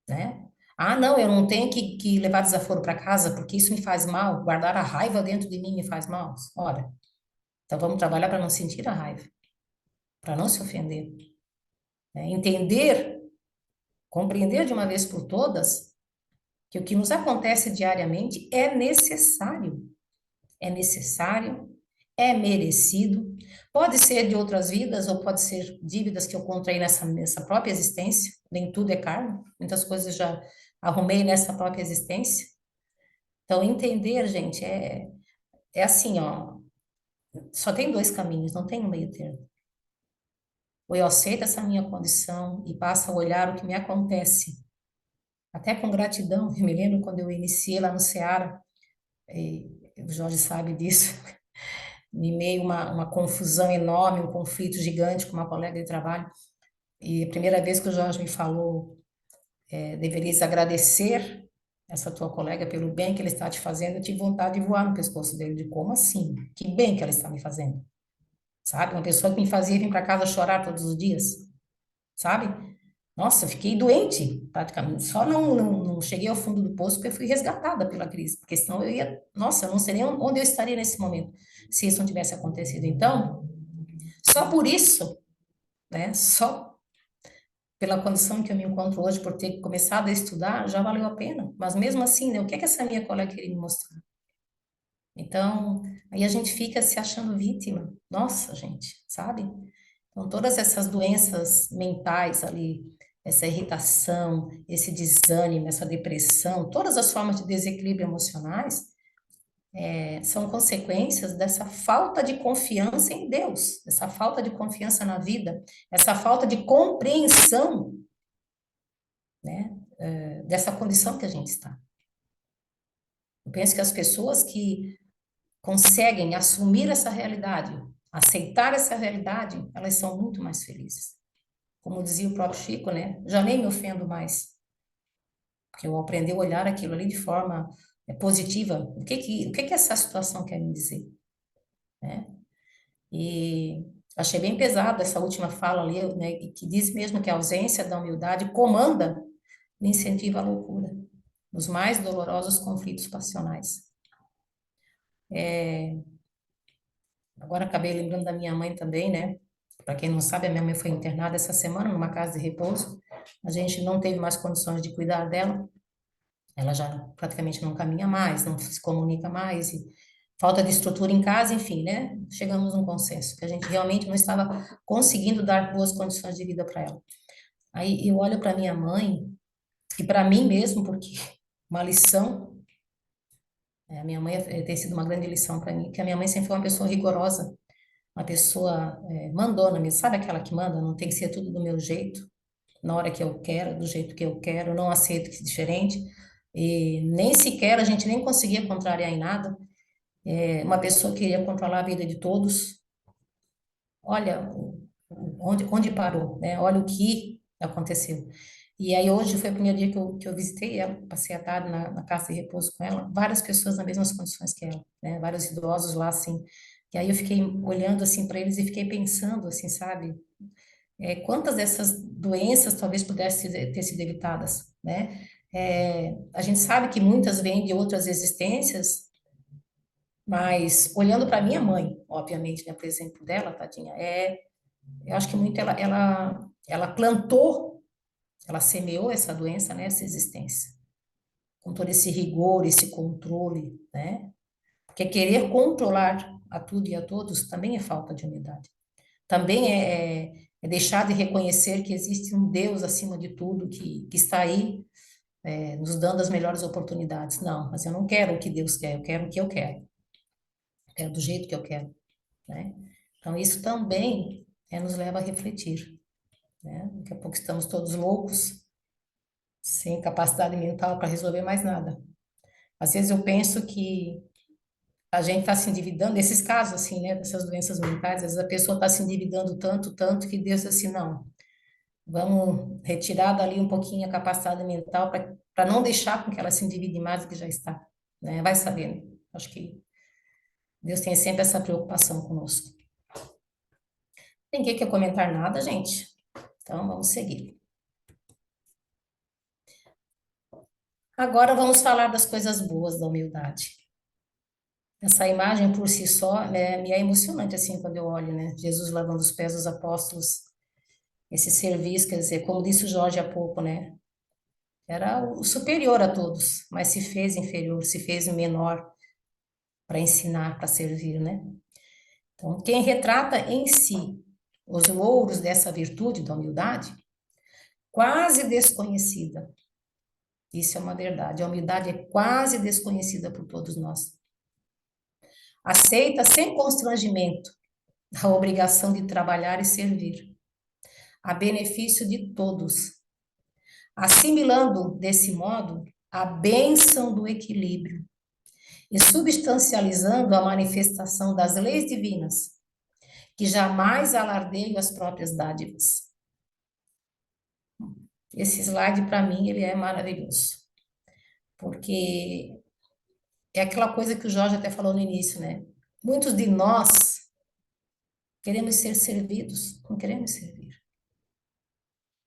Né? Ah, não, eu não tenho que levar desaforo para casa porque isso me faz mal, guardar a raiva dentro de mim me faz mal. Ora, então vamos trabalhar para não sentir a raiva, para não se ofender, né? Entender, compreender de uma vez por todas que o que nos acontece diariamente é necessário, é merecido, pode ser de outras vidas ou pode ser dívidas que eu contraí nessa própria existência, nem tudo é karma, muitas coisas já arrumei nessa própria existência. Então, entender, gente, é assim, ó, só tem dois caminhos, não tem um meio termo. Ou eu aceito essa minha condição e passo a olhar o que me acontece, até com gratidão. Eu me lembro quando eu iniciei lá no Ceará, e o Jorge sabe disso, em meio a uma confusão enorme, um conflito gigante com uma colega de trabalho. E a primeira vez que o Jorge me falou, deverias agradecer essa tua colega pelo bem que ele está te fazendo, eu tive vontade de voar no pescoço dele, de como assim? Que bem que ela está me fazendo, sabe? Uma pessoa que me fazia vir para casa chorar todos os dias, sabe? Nossa, eu fiquei doente, praticamente. Só não cheguei ao fundo do poço porque eu fui resgatada pela crise, porque senão eu ia, nossa, eu não sei nem onde eu estaria nesse momento se isso não tivesse acontecido. Então, só por isso, né? Só pela condição que eu me encontro hoje, por ter começado a estudar, já valeu a pena. Mas mesmo assim, né? O que é que essa minha colega queria me mostrar? Então, aí a gente fica se achando vítima. Nossa, gente, sabe? Então, todas essas doenças mentais ali, essa irritação, esse desânimo, essa depressão, todas as formas de desequilíbrio emocionais, são consequências dessa falta de confiança em Deus, essa falta de confiança na vida, essa falta de compreensão, né, dessa condição que a gente está. Eu penso que as pessoas que conseguem assumir essa realidade, aceitar essa realidade, elas são muito mais felizes. Como dizia o próprio Chico, né? Já nem me ofendo mais, porque eu aprendi a olhar aquilo ali de forma positiva. O que que essa situação quer me dizer, né? E achei bem pesado essa última fala ali, né? Que diz mesmo que a ausência da humildade comanda e incentiva a loucura, nos mais dolorosos conflitos passionais. Agora acabei lembrando da minha mãe também, né? Para quem não sabe, a minha mãe foi internada essa semana numa casa de repouso. A gente não teve mais condições de cuidar dela. Ela já praticamente não caminha mais, não se comunica mais, e falta de estrutura em casa, enfim, né? Chegamos num consenso que a gente realmente não estava conseguindo dar boas condições de vida para ela. Aí eu olho para minha mãe e para mim mesmo, porque uma lição, a minha mãe tem sido uma grande lição para mim, que a minha mãe sempre foi uma pessoa rigorosa, uma pessoa mandona mesmo, sabe aquela que manda? Não tem que ser tudo do meu jeito, na hora que eu quero, do jeito que eu quero, não aceito que seja diferente. E nem sequer a gente nem conseguia contrariar em nada. Uma pessoa que queria controlar a vida de todos. Olha onde parou, né? Olha o que aconteceu. E aí hoje foi o primeiro dia que eu visitei ela, passei a tarde na casa de repouso com ela, várias pessoas nas mesmas condições que ela, né? Vários idosos lá, assim. E aí eu fiquei olhando assim para eles e fiquei pensando assim, sabe? Quantas dessas doenças talvez pudessem ter sido evitadas, né? A gente sabe que muitas vêm de outras existências, mas olhando para minha mãe, obviamente, né, por exemplo dela, tadinha, eu acho que muito ela plantou, ela semeou essa doença nessa existência, com todo esse rigor, esse controle, né? Porque querer controlar a tudo e a todos também é falta de humildade. Também é deixar de reconhecer que existe um Deus acima de tudo, que está aí, nos dando as melhores oportunidades. Não, mas eu não quero o que Deus quer, eu quero o que eu quero do jeito que eu quero, né? Então, isso também nos leva a refletir, né? Daqui a pouco estamos todos loucos, sem capacidade mental para resolver mais nada. Às vezes eu penso que a gente está se endividando, nesses casos assim, né, dessas doenças mentais, às vezes a pessoa está se endividando tanto, tanto, que Deus assim, não, vamos retirar dali um pouquinho a capacidade mental para não deixar com que ela se endivide mais do que já está, né? Vai sabendo. Acho que Deus tem sempre essa preocupação conosco. Ninguém quer comentar nada, gente. Então, vamos seguir. Agora vamos falar das coisas boas da humildade. Essa imagem por si só, né, me é emocionante assim quando eu olho, né? Jesus lavando os pés dos apóstolos, esse serviço, quer dizer, como disse o Jorge há pouco, né? Era o superior a todos, mas se fez inferior, se fez menor para ensinar, para servir, né? Então, quem retrata em si os louros dessa virtude da humildade, quase desconhecida. Isso é uma verdade. A humildade é quase desconhecida por todos nós. Aceita sem constrangimento a obrigação de trabalhar e servir, a benefício de todos, assimilando desse modo a bênção do equilíbrio e substancializando a manifestação das leis divinas, que jamais alardeiam as próprias dádivas. Esse slide, para mim, ele é maravilhoso, porque é aquela coisa que o Jorge até falou no início, né? Muitos de nós queremos ser servidos, não queremos servir.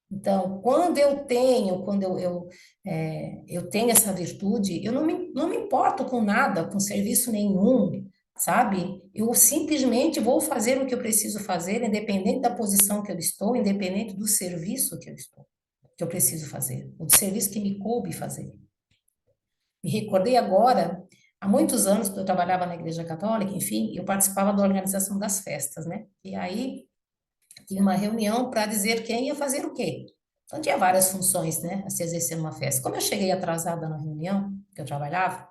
Então, quando eu tenho essa virtude, eu não me importo com nada, com serviço nenhum, sabe? Eu simplesmente vou fazer o que eu preciso fazer, independente da posição que eu estou, independente do serviço que eu estou, que eu preciso fazer, o serviço que me coube fazer. Me recordei agora, há muitos anos, quando eu trabalhava na Igreja Católica, enfim, eu participava da organização das festas, né? E aí tinha uma reunião para dizer quem ia fazer o quê. Então tinha várias funções, né, a se exercer numa festa. Como eu cheguei atrasada na reunião que eu trabalhava,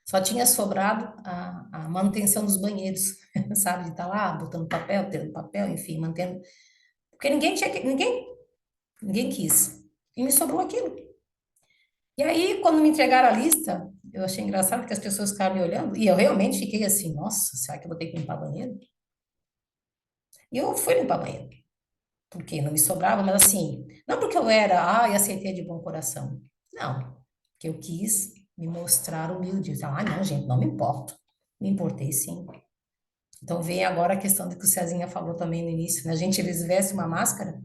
só tinha sobrado a manutenção dos banheiros, sabe, de estar lá botando papel, tendo papel, enfim, mantendo, porque ninguém quis. E me sobrou aquilo. E aí, quando me entregaram a lista, eu achei engraçado porque as pessoas ficaram me olhando, e eu realmente fiquei assim, nossa, será que eu vou ter que limpar banheiro? E eu fui limpar banheiro, porque não me sobrava, mas assim, não porque eu era, e aceitei de bom coração. Não, que eu quis me mostrar humilde. Não, gente, não me importo. Me importei sim. Então vem agora a questão do que o Cezinha falou também no início, né? A gente, eles vestem uma máscara,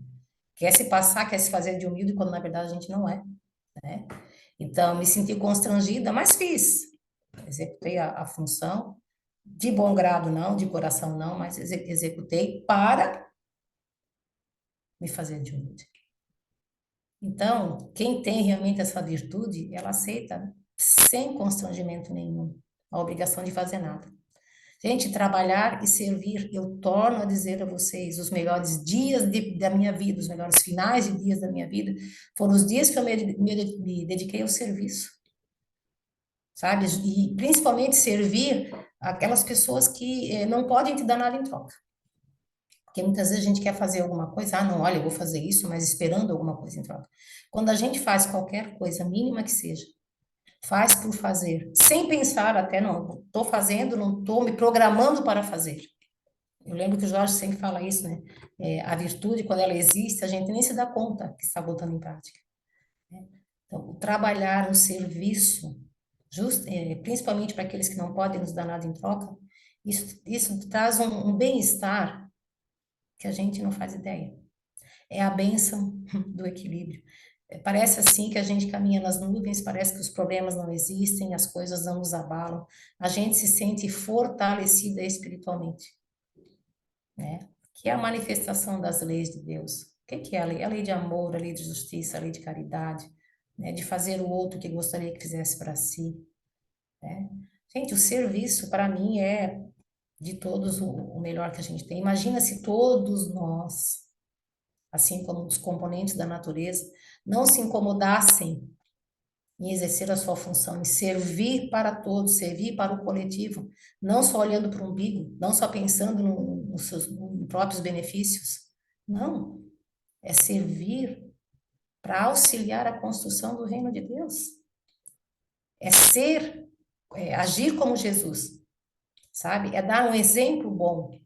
quer se passar, quer se fazer de humilde, quando na verdade a gente não é, né? Então, me senti constrangida, mas fiz. Executei a função, de bom grado não, de coração não, mas executei para me fazer de humilde. Então, quem tem realmente essa virtude, ela aceita, né? sem constrangimento nenhum, a obrigação de fazer nada. Gente, trabalhar e servir, eu torno a dizer a vocês, os melhores dias da minha vida, os melhores finais de dias da minha vida, foram os dias que eu me dediquei ao serviço, sabe? E principalmente servir aquelas pessoas que não podem te dar nada em troca. Porque muitas vezes a gente quer fazer alguma coisa, não, olha, eu vou fazer isso, mas esperando alguma coisa em troca. Quando a gente faz qualquer coisa, mínima que seja, faz por fazer, sem pensar até, não, estou fazendo, não estou me programando para fazer. Eu lembro que o Jorge sempre fala isso, né? A virtude, quando ela existe, a gente nem se dá conta que está botando em prática. Então, o trabalhar, o serviço, principalmente para aqueles que não podem nos dar nada em troca, isso traz um bem-estar que a gente não faz ideia. É a bênção do equilíbrio. Parece assim que a gente caminha nas nuvens, parece que os problemas não existem, as coisas não nos abalam, a gente se sente fortalecida espiritualmente, né? Que é a manifestação das leis de Deus. O que é a lei? A lei de amor, a lei de justiça, a lei de caridade, né? De fazer o outro que gostaria que fizesse para si, né? Gente, o serviço para mim é de todos o melhor que a gente tem. Imagina se todos nós, assim como os componentes da natureza, não se incomodassem em exercer a sua função, em servir para todos, servir para o coletivo, não só olhando para o umbigo, não só pensando nos seus nos próprios benefícios. Não, é servir para auxiliar a construção do reino de Deus. É ser, agir como Jesus, sabe? É dar um exemplo bom,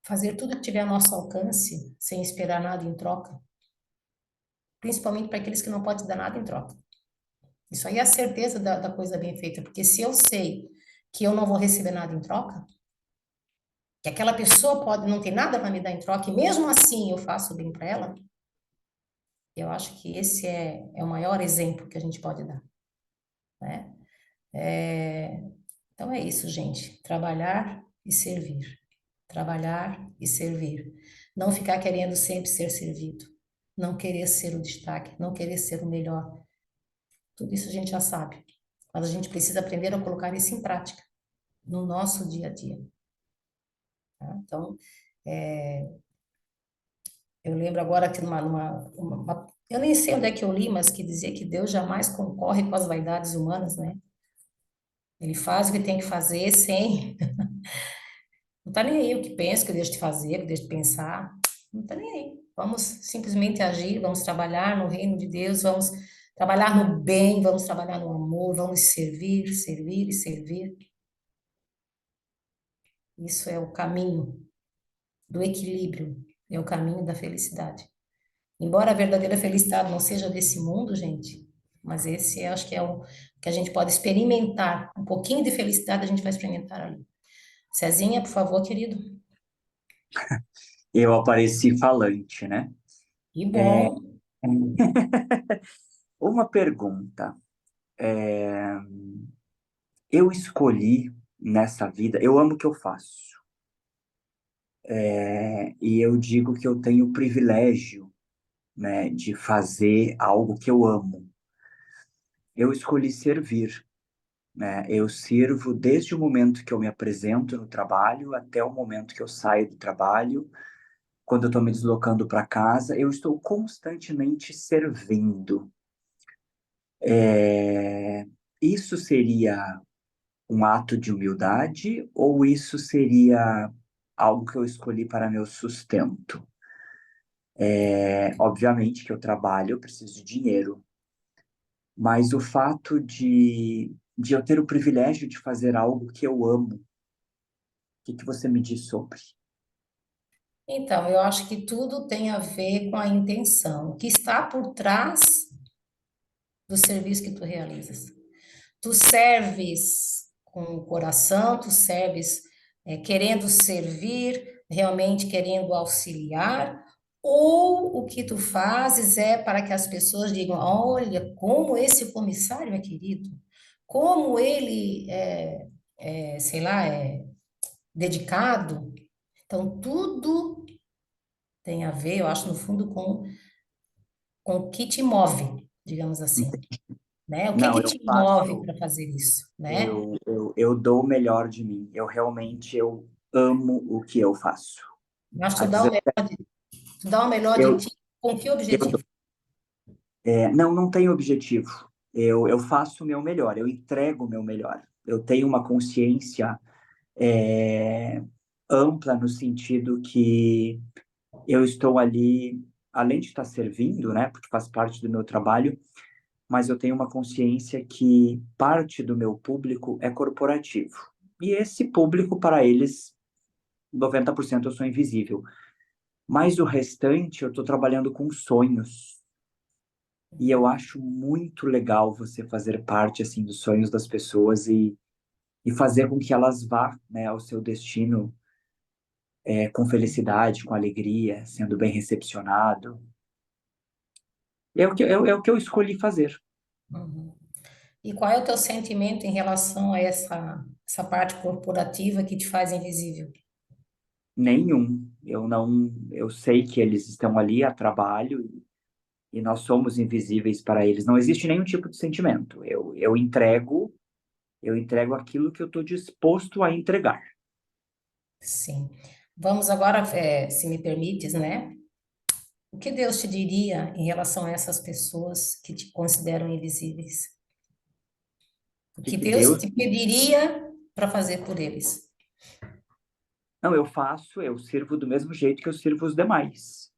fazer tudo que tiver ao nosso alcance, sem esperar nada em troca, principalmente para aqueles que não podem dar nada em troca. Isso aí é a certeza da coisa bem feita, porque se eu sei que eu não vou receber nada em troca, que aquela pessoa pode não ter nada para me dar em troca, e mesmo assim eu faço bem para ela, eu acho que esse é o maior exemplo que a gente pode dar, né? É, então é isso, gente. Trabalhar e servir. Trabalhar e servir. Não ficar querendo sempre ser servido. Não querer ser o destaque, não querer ser o melhor. Tudo isso a gente já sabe. Mas a gente precisa aprender a colocar isso em prática no nosso dia a dia. Tá? Então, é, eu lembro agora que eu nem sei onde é que eu li, mas que dizia que Deus jamais concorre com as vaidades humanas, né? Ele faz o que tem que fazer sem. Não tá nem aí o que pensa, o que deixa de fazer, o que deixa de pensar. Não tá nem aí. Vamos simplesmente agir, vamos trabalhar no reino de Deus, vamos trabalhar no bem, vamos trabalhar no amor, vamos servir, servir e servir. Isso é o caminho do equilíbrio, é o caminho da felicidade. Embora a verdadeira felicidade não seja desse mundo, gente, mas esse acho que é o que a gente pode experimentar. Um pouquinho de felicidade a gente vai experimentar ali. Cezinha, por favor, querido. Eu apareci falante, né? Que bom. Uma pergunta. É, eu escolhi nessa vida, eu amo o que eu faço. E eu digo que eu tenho o privilégio, né, de fazer algo que eu amo. Eu escolhi servir, né? Eu sirvo desde o momento que eu me apresento no trabalho até o momento que eu saio do trabalho. Quando eu estou me deslocando para casa, eu estou constantemente servindo. É, Isso seria um ato de humildade ou isso seria algo que eu escolhi para meu sustento? Obviamente que eu trabalho, eu preciso de dinheiro, mas o fato de eu ter o privilégio de fazer algo que eu amo, o que você me diz sobre? Então, eu acho que tudo tem a ver com a intenção, o que está por trás do serviço que tu realizas. Tu serves com o coração, tu serves querendo servir, realmente querendo auxiliar, ou o que tu fazes é para que as pessoas digam: olha, como esse comissário é querido, como ele sei lá, é dedicado. Então, tudo tem a ver, eu acho, no fundo, com o que te move. digamos assim, né? O Não, que eu te move faço, para fazer isso, né? eu dou o melhor de mim. Eu amo o que eu faço. Mas A dizer, tu dá o melhor de eu, ti, com que eu, objetivo? não tem objetivo. Eu faço o meu melhor, eu entrego o meu melhor. Eu tenho uma consciência é, ampla no sentido que eu estou ali, além de estar servindo, né, porque faz parte do meu trabalho, mas eu tenho uma consciência que parte do meu público é corporativo. E esse público, para eles, 90% eu sou invisível. Mas o restante, eu estou trabalhando com sonhos. E eu acho muito legal você fazer parte, assim, dos sonhos das pessoas e fazer com que elas vá, né, ao seu destino com felicidade, com alegria, sendo bem recepcionado. É o que eu escolhi fazer. Uhum. E qual é o teu sentimento em relação a essa parte corporativa que te faz invisível? Nenhum. Eu não, eu sei que eles estão ali a trabalho e nós somos invisíveis para eles. Não existe nenhum tipo de sentimento. Eu entrego aquilo que eu estou disposto a entregar. Sim. Vamos agora, se me permites, né? O que Deus te diria em relação a essas pessoas que te consideram invisíveis? O Que que que Deus Deus? te pediria para fazer por eles? Não, eu faço, eu sirvo do mesmo jeito que eu sirvo os demais.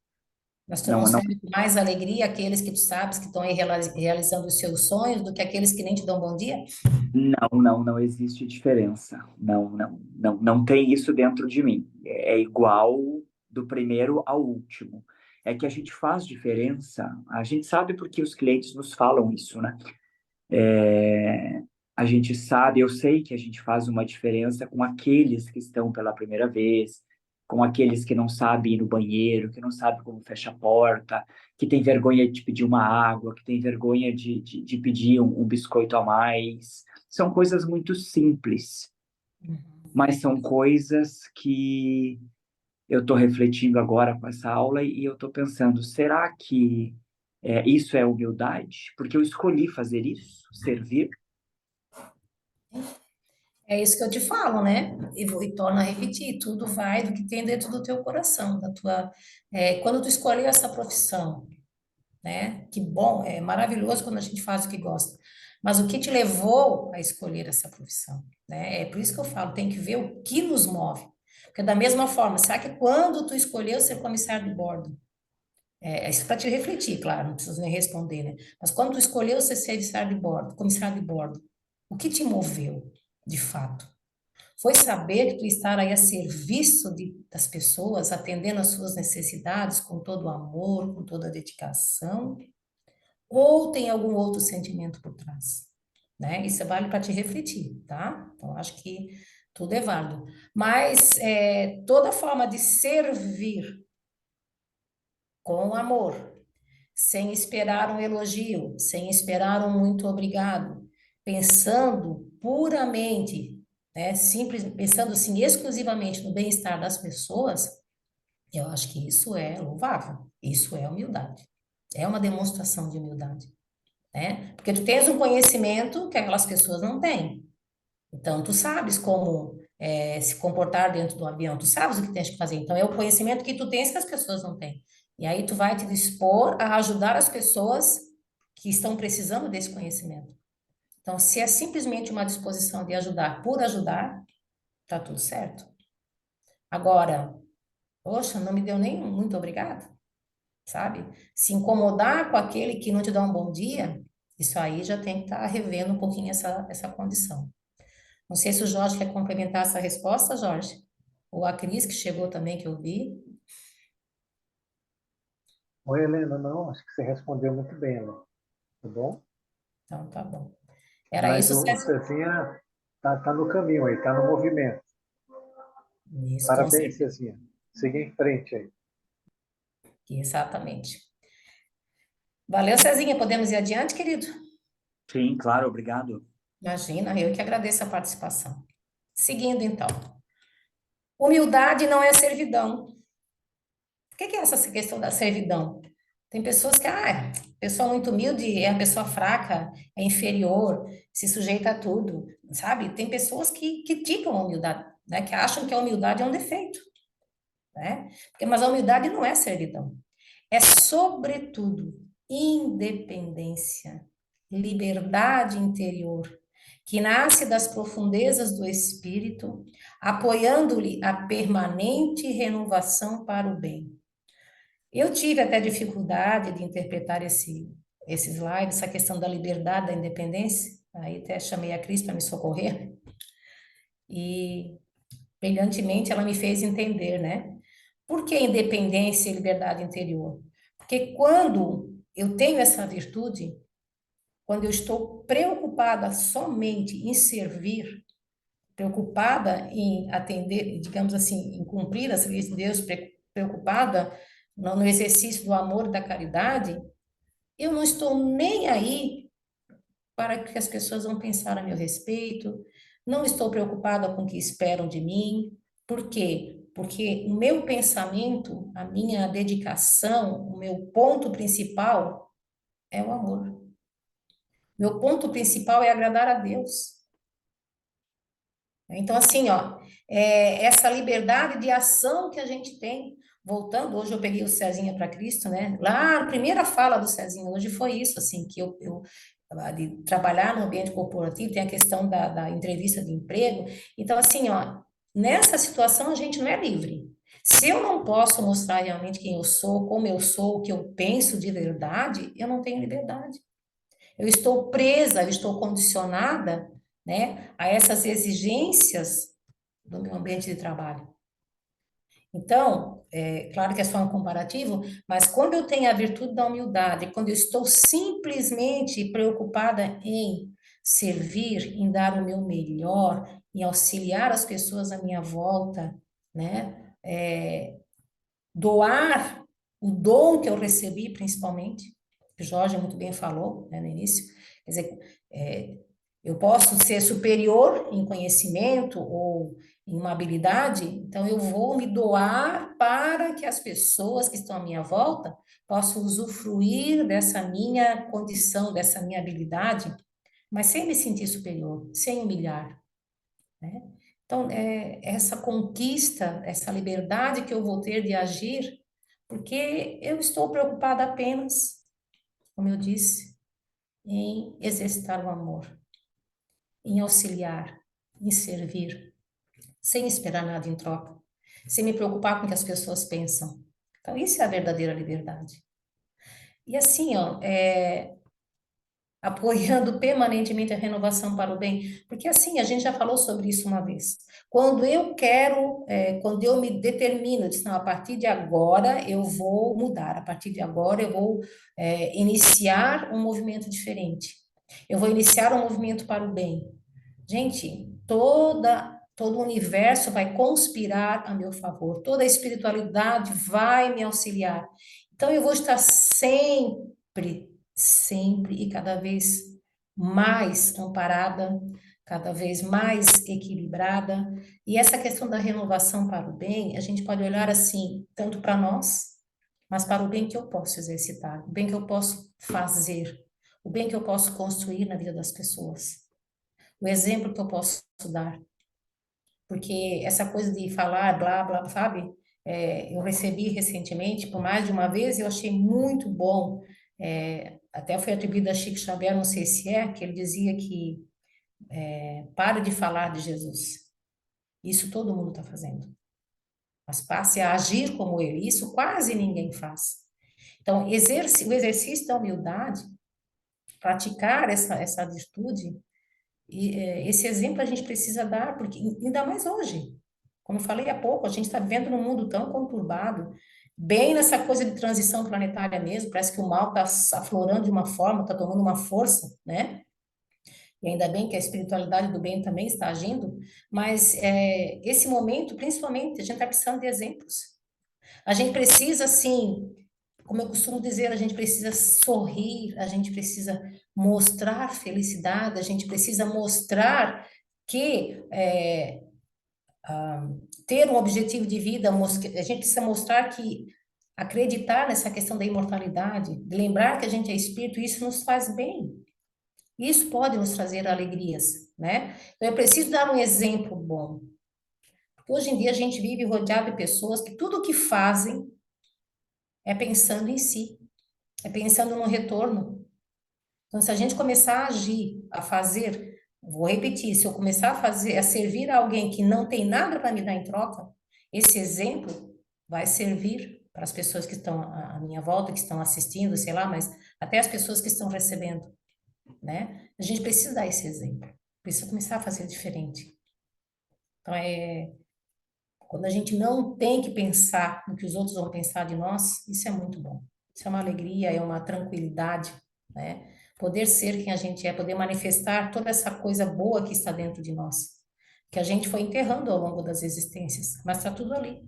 Mas tu não Não, não, sente mais alegria aqueles que tu sabes que estão aí realizando os seus sonhos do que aqueles que nem te dão bom dia? não existe diferença. Não tem isso dentro de mim. É igual do primeiro ao último. É que a gente faz diferença. A gente sabe porque os clientes nos falam isso, né? É, a gente sabe, eu sei que a gente faz uma diferença com aqueles que estão pela primeira vez, com aqueles que não sabem ir no banheiro, que não sabem como fecha a porta, que tem vergonha de pedir uma água, que tem vergonha de pedir um biscoito a mais. São coisas muito simples, mas são coisas que eu estou refletindo agora com essa aula e eu estou pensando, será que isso é humildade? Porque eu escolhi fazer isso, servir. É isso que eu te falo, né? E torno a repetir, tudo vai do que tem dentro do teu coração, quando tu escolheu essa profissão, né? Que bom, é maravilhoso quando a gente faz o que gosta. Mas o que te levou a escolher essa profissão, né? É por isso que eu falo, tem que ver o que nos move. Porque da mesma forma, será que quando tu escolheu ser comissário de bordo, isso para te refletir, claro, não preciso nem responder, né? Mas quando tu escolheu ser comissário de bordo, o que te moveu, de fato? Foi saber que tu estar aí a serviço das pessoas, atendendo às suas necessidades com todo o amor, com toda a dedicação, ou tem algum outro sentimento por trás, né? Isso vale para te refletir, tá? Então, acho que tudo é válido. Mas toda forma de servir com amor, sem esperar um elogio, sem esperar um muito obrigado, pensando puramente, né, simples, pensando assim exclusivamente no bem-estar das pessoas, eu acho que isso é louvável, isso é humildade, é uma demonstração de humildade, né? Porque tu tens um conhecimento que aquelas pessoas não têm, então tu sabes como se comportar dentro do avião, tu sabes o que tens que fazer, então é o conhecimento que tu tens que as pessoas não têm. E aí tu vai te dispor a ajudar as pessoas que estão precisando desse conhecimento. Então, se é simplesmente uma disposição de ajudar por ajudar, tá tudo certo. Agora, poxa, não me deu nem um muito obrigado, sabe? Se incomodar com aquele que não te dá um bom dia, isso aí já tem que estar revendo um pouquinho essa condição. Não sei se o Jorge quer complementar essa resposta, Jorge. Ou a Cris, que chegou também, que eu vi. Oi, Helena, não, acho que você respondeu muito bem, Helena. Tá bom? Então, tá bom. Era Mas isso, o César? Cezinha tá no caminho aí, tá no movimento. Isso, com Parabéns, certeza. Cezinha. Siga em frente aí. Exatamente. Valeu, Cezinha. Podemos ir adiante, querido? Sim, claro, obrigado. Imagina, eu que agradeço a participação. Seguindo, então. Humildade não é servidão. O que é essa questão da servidão? Tem pessoas que, Pessoa muito humilde é a pessoa fraca, é inferior, se sujeita a tudo, sabe? Tem pessoas que criticam a humildade, né? Que acham que a humildade é um defeito, né? Mas a humildade não é servidão. É, sobretudo, independência, liberdade interior, que nasce das profundezas do espírito, apoiando-lhe a permanente renovação para o bem. Eu tive até dificuldade de interpretar esse slide, essa questão da liberdade, da independência, aí até chamei a Cris para me socorrer, e brilhantemente ela me fez entender, né? Por que independência e liberdade interior? Porque quando eu tenho essa virtude, quando eu estou preocupada somente em servir, preocupada em atender, digamos assim, em cumprir as leis de Deus, preocupada no exercício do amor e da caridade, eu não estou nem aí para o que as pessoas vão pensar a meu respeito, não estou preocupada com o que esperam de mim. Por quê? Porque o meu pensamento, a minha dedicação, o meu ponto principal é o amor. Meu ponto principal é agradar a Deus. Então, assim, ó, essa liberdade de ação que a gente tem, voltando, hoje eu peguei o Cezinha para Cristo, né? Lá, a primeira fala do Cezinha hoje foi isso, assim, que de trabalhar no ambiente corporativo, tem a questão da entrevista de emprego. Então, assim, ó, nessa situação a gente não é livre. Se eu não posso mostrar realmente quem eu sou, como eu sou, o que eu penso de verdade, eu não tenho liberdade. Eu estou presa, eu estou condicionada, né, a essas exigências do meu ambiente de trabalho. Então, é claro que é só um comparativo, mas quando eu tenho a virtude da humildade, quando eu estou simplesmente preocupada em servir, em dar o meu melhor, em auxiliar as pessoas à minha volta, né, doar o dom que eu recebi, principalmente, que o Jorge muito bem falou, né, no início, quer dizer, é, eu posso ser superior em conhecimento ou em uma habilidade, então eu vou me doar para que as pessoas que estão à minha volta possam usufruir dessa minha condição, dessa minha habilidade, mas sem me sentir superior, sem humilhar, né? Então, essa conquista, essa liberdade que eu vou ter de agir, porque eu estou preocupada apenas, como eu disse, em exercitar o amor, em auxiliar, em servir, sem esperar nada em troca, sem me preocupar com o que as pessoas pensam. Então, isso é a verdadeira liberdade. E assim, ó, apoiando permanentemente a renovação para o bem, porque assim, a gente já falou sobre isso uma vez. Quando eu quero, quando eu me determino, eu disse, não, a partir de agora eu vou mudar, a partir de agora eu vou iniciar um movimento diferente. Eu vou iniciar um movimento para o bem. Gente, todo o universo vai conspirar a meu favor, toda a espiritualidade vai me auxiliar. Então eu vou estar sempre e cada vez mais amparada, cada vez mais equilibrada. E essa questão da renovação para o bem, a gente pode olhar assim, tanto para nós, mas para o bem que eu posso exercitar, o bem que eu posso fazer, o bem que eu posso construir na vida das pessoas, o exemplo que eu posso dar. Porque essa coisa de falar, blá, blá, sabe? Eu recebi recentemente, por mais de uma vez, e eu achei muito bom. Até foi atribuído a Chico Xavier, não sei se é, que ele dizia que pare de falar de Jesus. Isso todo mundo está fazendo. Mas passe a agir como ele. Isso quase ninguém faz. Então, o exercício da humildade, praticar essa virtude, e esse exemplo a gente precisa dar, porque ainda mais hoje. Como eu falei há pouco, a gente está vivendo num mundo tão conturbado, bem nessa coisa de transição planetária mesmo, parece que o mal está aflorando de uma forma, está tomando uma força, né? E ainda bem que a espiritualidade do bem também está agindo, mas esse momento, principalmente, a gente está precisando de exemplos. A gente precisa, assim, como eu costumo dizer, a gente precisa sorrir, a gente precisa mostrar felicidade, a gente precisa mostrar que ter um objetivo de vida, a gente precisa mostrar que acreditar nessa questão da imortalidade, de lembrar que a gente é espírito, isso nos faz bem. Isso pode nos trazer alegrias, né? Então, eu preciso dar um exemplo bom. Porque hoje em dia a gente vive rodeado de pessoas que tudo o que fazem é pensando em si, é pensando no retorno. Então, se a gente começar a agir, a fazer, vou repetir, se eu começar a fazer, a servir a alguém que não tem nada para me dar em troca, esse exemplo vai servir para as pessoas que estão à minha volta, que estão assistindo, sei lá, mas até as pessoas que estão recebendo, né? A gente precisa dar esse exemplo, precisa começar a fazer diferente. Então, quando a gente não tem que pensar no que os outros vão pensar de nós, isso é muito bom. Isso é uma alegria, é uma tranquilidade, né? Poder ser quem a gente é, poder manifestar toda essa coisa boa que está dentro de nós, que a gente foi enterrando ao longo das existências, mas está tudo ali,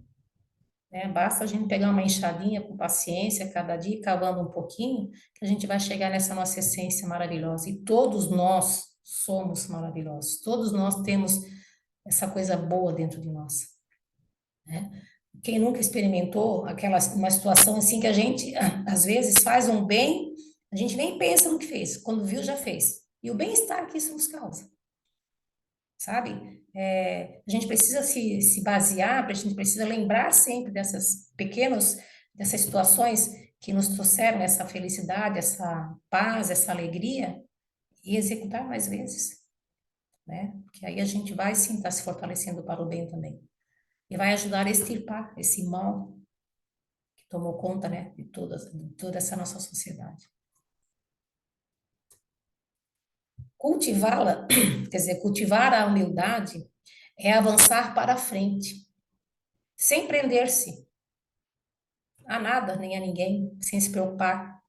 né? Basta a gente pegar uma enxadinha com paciência, cada dia cavando um pouquinho, que a gente vai chegar nessa nossa essência maravilhosa. E todos nós somos maravilhosos, todos nós temos essa coisa boa dentro de nós, né? Quem nunca experimentou uma situação assim que a gente, às vezes, faz um bem, a gente nem pensa no que fez, quando viu, já fez. E o bem-estar que isso nos causa, sabe? A gente precisa se basear, a gente precisa lembrar sempre dessas situações que nos trouxeram essa felicidade, essa paz, essa alegria, e executar mais vezes, né? Porque aí a gente vai sim estar se fortalecendo para o bem também. E vai ajudar a extirpar esse mal que tomou conta, né, de toda essa nossa sociedade. Cultivá-la, quer dizer, cultivar a humildade é avançar para frente, sem prender-se a nada nem a ninguém, sem se preocupar,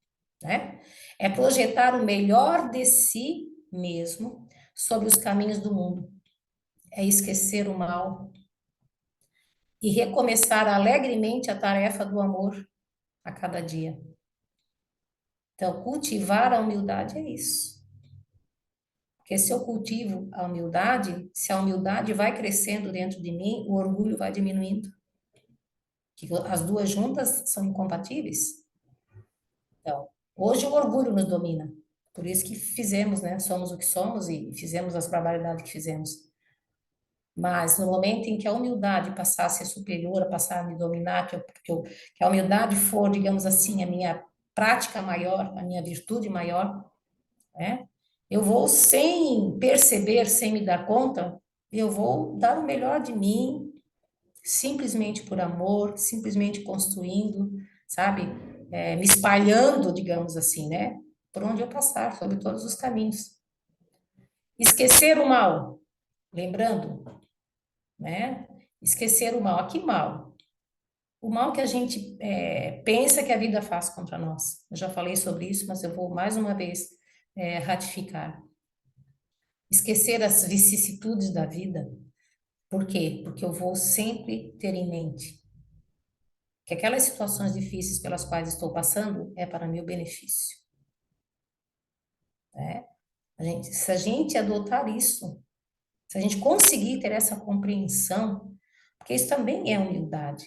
né? É projetar o melhor de si mesmo sobre os caminhos do mundo. É esquecer o mal e recomeçar alegremente a tarefa do amor a cada dia. Então, cultivar a humildade é isso. Porque se eu cultivo a humildade, se a humildade vai crescendo dentro de mim, o orgulho vai diminuindo. Que as duas juntas são incompatíveis. Então, hoje o orgulho nos domina. Por isso que fizemos, né? Somos o que somos e fizemos as barbaridades que fizemos. Mas no momento em que a humildade passar a ser superior, a passar a me dominar, que a humildade for, digamos assim, a minha prática maior, a minha virtude maior, né? Eu vou, sem perceber, sem me dar conta, eu vou dar o melhor de mim, simplesmente por amor, simplesmente construindo, sabe? Me espalhando, digamos assim, né? Por onde eu passar, sobre todos os caminhos. Esquecer o mal, lembrando, né? Esquecer o mal. A que mal? O mal que a gente pensa que a vida faz contra nós. Eu já falei sobre isso, mas eu vou mais uma vez ratificar. Esquecer as vicissitudes da vida. Por quê? Porque eu vou sempre ter em mente que aquelas situações difíceis pelas quais estou passando é para meu benefício, né? Se a gente adotar isso, se a gente conseguir ter essa compreensão, porque isso também é humildade,